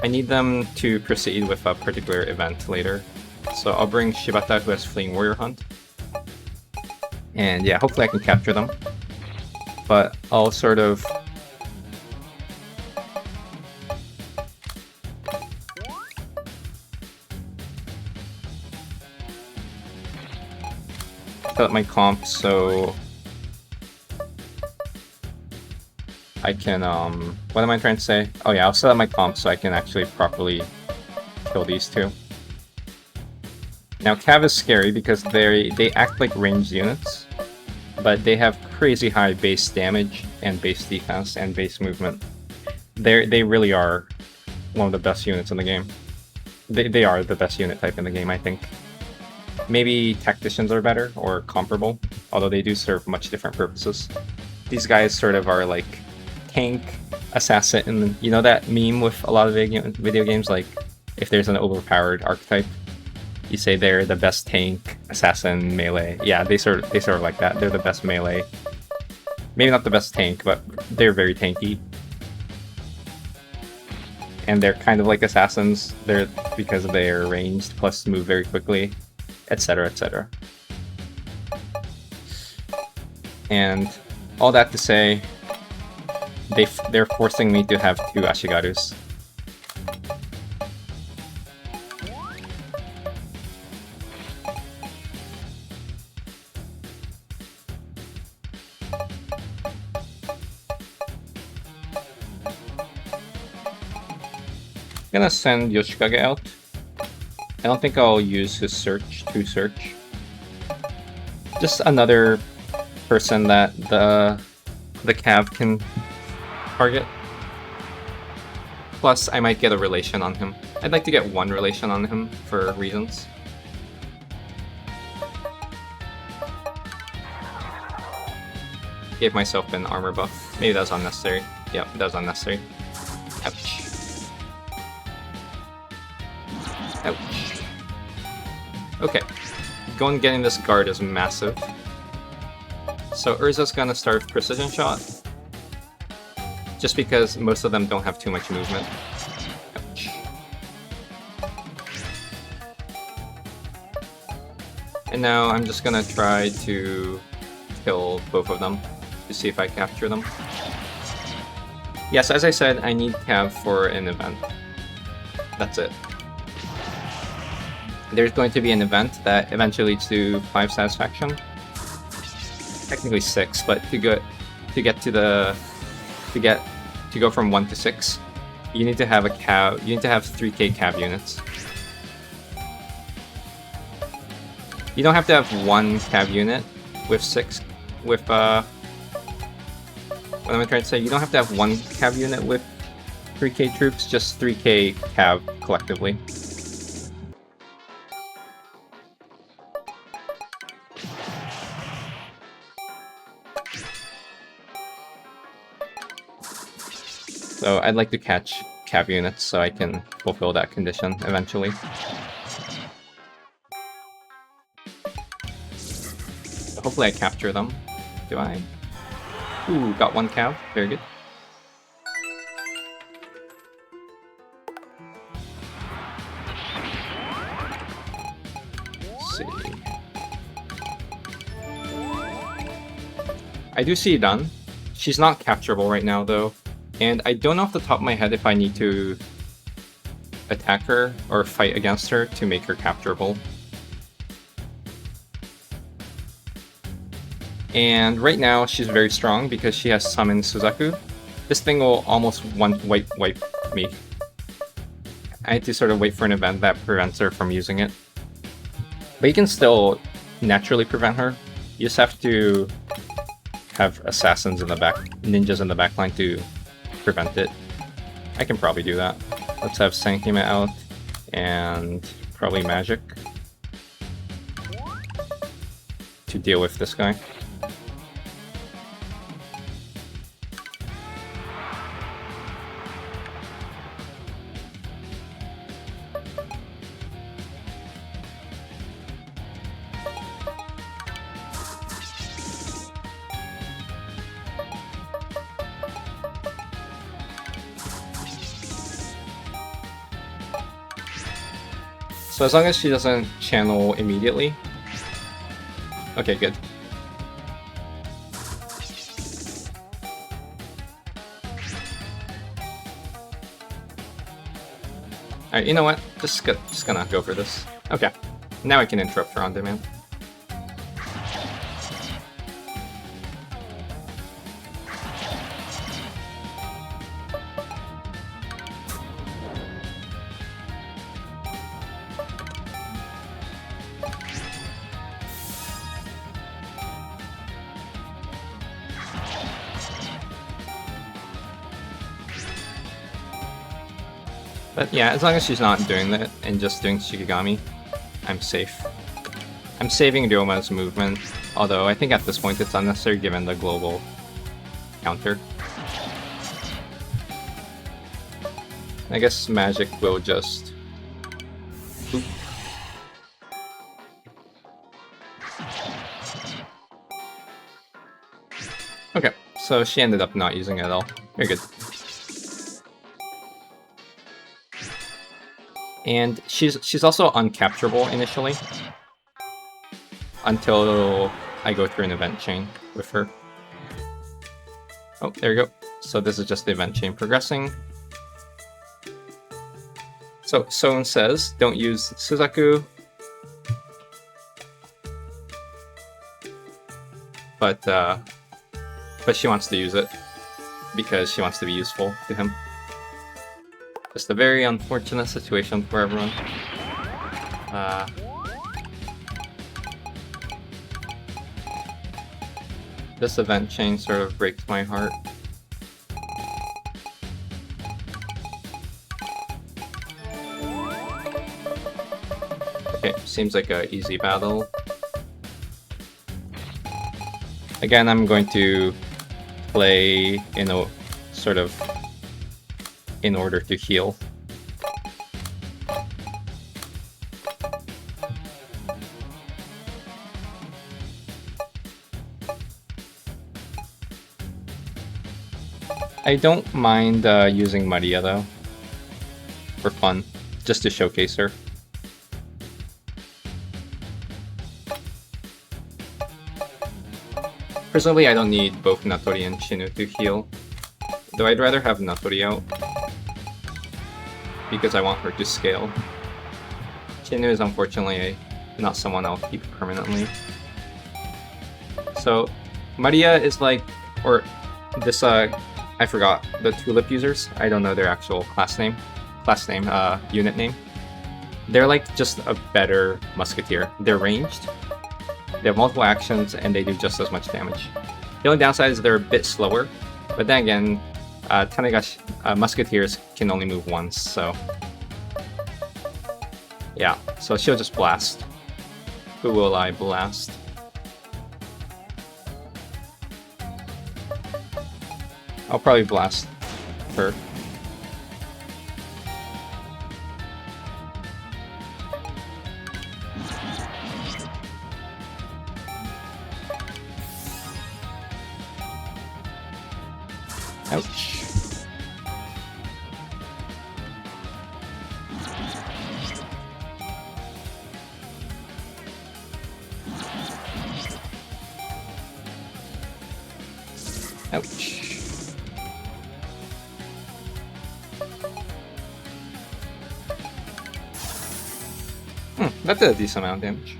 I need them to proceed with a particular event later. So I'll bring Shibata, who has Fleeing Warrior Hunt. And yeah, hopefully I can capture them. But I'll sort of... set up my comp so I can, what am I trying to say? Oh yeah, I'll set up my comp so I can actually properly kill these two. Now Cav is scary because they act like ranged units, but they have crazy high base damage and base defense and base movement. They really are one of the best units in the game. They are the best unit type in the game, I think. Maybe tacticians are better or comparable, although they do serve much different purposes. These guys sort of are like tank, assassin, and you know that meme with a lot of video games, like if there's an overpowered archetype, you say they're the best tank, assassin, melee. Yeah, they sort of like that. They're the best melee. Maybe not the best tank, but they're very tanky. And they're kind of like assassins. They're because they're ranged plus move very quickly, etc., etc. And all that to say, they're forcing me to have 2 Ashigarus. I'm gonna send Yoshikage out. I don't think I'll use his search to search. Just another person that the Cav can target. Plus, I might get a relation on him. I'd like to get 1 relation on him for reasons. Gave myself an armor buff. Maybe that was unnecessary. Yep, that was unnecessary. Ouch. Ouch. Okay. Going getting this guard is massive. So Urza's gonna start Precision Shot, just because most of them don't have too much movement. Ouch. And now I'm just gonna try to kill both of them to see if I capture them. Yes, as I said, I need Cav for an event. That's it. There's going to be an event that eventually leads to 5 satisfaction. Technically 6, but to go from 1 to 6, you need to have a Cav. You need to have 3k Cav units. You don't have to have 1 Cav unit with 6 with what am I trying to say? You don't have to have 1 Cav unit with 3k troops, just 3k Cav collectively. So I'd like to catch Cav units so I can fulfill that condition eventually. So hopefully I capture them. Do I? Ooh, got 1 Cav. Very good. Let's see. I do see Dun. She's not capturable right now though. And I don't know off the top of my head if I need to attack her or fight against her to make her capturable. And right now she's very strong because she has summoned Suzaku. This thing will almost wipe me. I need to sort of wait for an event that prevents her from using it. But you can still naturally prevent her. You just have to have assassins in the back, ninjas in the backline to prevent it. I can probably do that. Let's have Sankima out and probably magic to deal with this guy. So as long as she doesn't channel immediately. Okay, good. Alright, you know what? Just gonna go for this. Okay. Now I can interrupt her on demand. But yeah, as long as she's not doing that and just doing Shikigami, I'm safe. I'm saving Ryoma's movement, although I think at this point it's unnecessary given the global counter. I guess magic will just... Oop. Okay, so she ended up not using it at all. Very good. And she's also uncapturable initially until I go through an event chain with her. Oh, there you go. So this is just the event chain progressing. So Soen says, don't use Suzaku. But she wants to use it because she wants to be useful to him. Just a very unfortunate situation for everyone. This event chain sort of breaks my heart. Okay, seems like an easy battle. Again, I'm going to play in a sort of in order to heal. I don't mind using Maria though, for fun, just to showcase her. Personally, I don't need both Natori and Shinu to heal, though I'd rather have Natori out, because I want her to scale. Shinu is unfortunately not someone I'll keep permanently. So, Maria is like, or this, I forgot, the Tulip users, I don't know their actual unit name. They're like just a better Musketeer. They're ranged, they have multiple actions, and they do just as much damage. The only downside is they're a bit slower, but then again, Tanegashi Musketeers can only move once, so... Yeah, so she'll just blast. Who will I blast? I'll probably blast her. Ouch. Ouch. That did a decent amount of damage.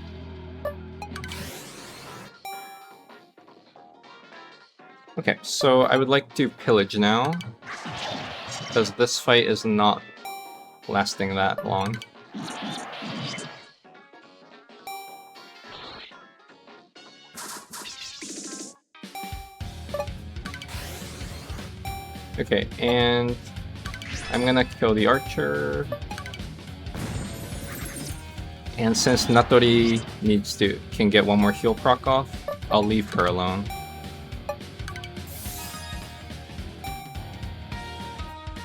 Okay, so I would like to pillage now, because this fight is not lasting that long. Okay, and I'm gonna kill the archer. And since Natori can get one more heal proc off, I'll leave her alone.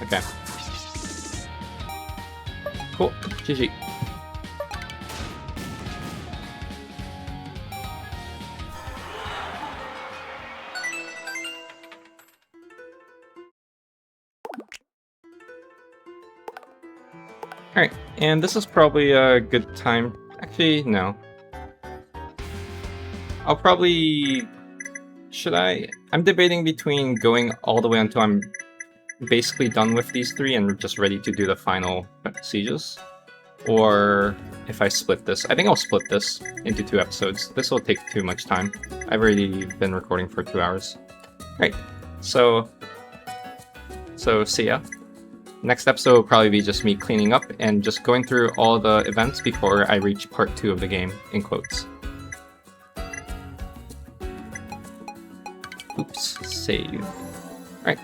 Okay. Cool. GG. Alright, and this is probably a good time. Actually, no. I'll probably... Should I? I'm debating between going all the way until I'm basically done with these three and just ready to do the final sieges. Or if I split this. I think I'll split this into 2 episodes. This will take too much time. I've already been recording for 2 hours. Right, so see ya. Next episode will probably be just me cleaning up and just going through all the events before I reach part 2 of the game, in quotes. Oops, save. Alright,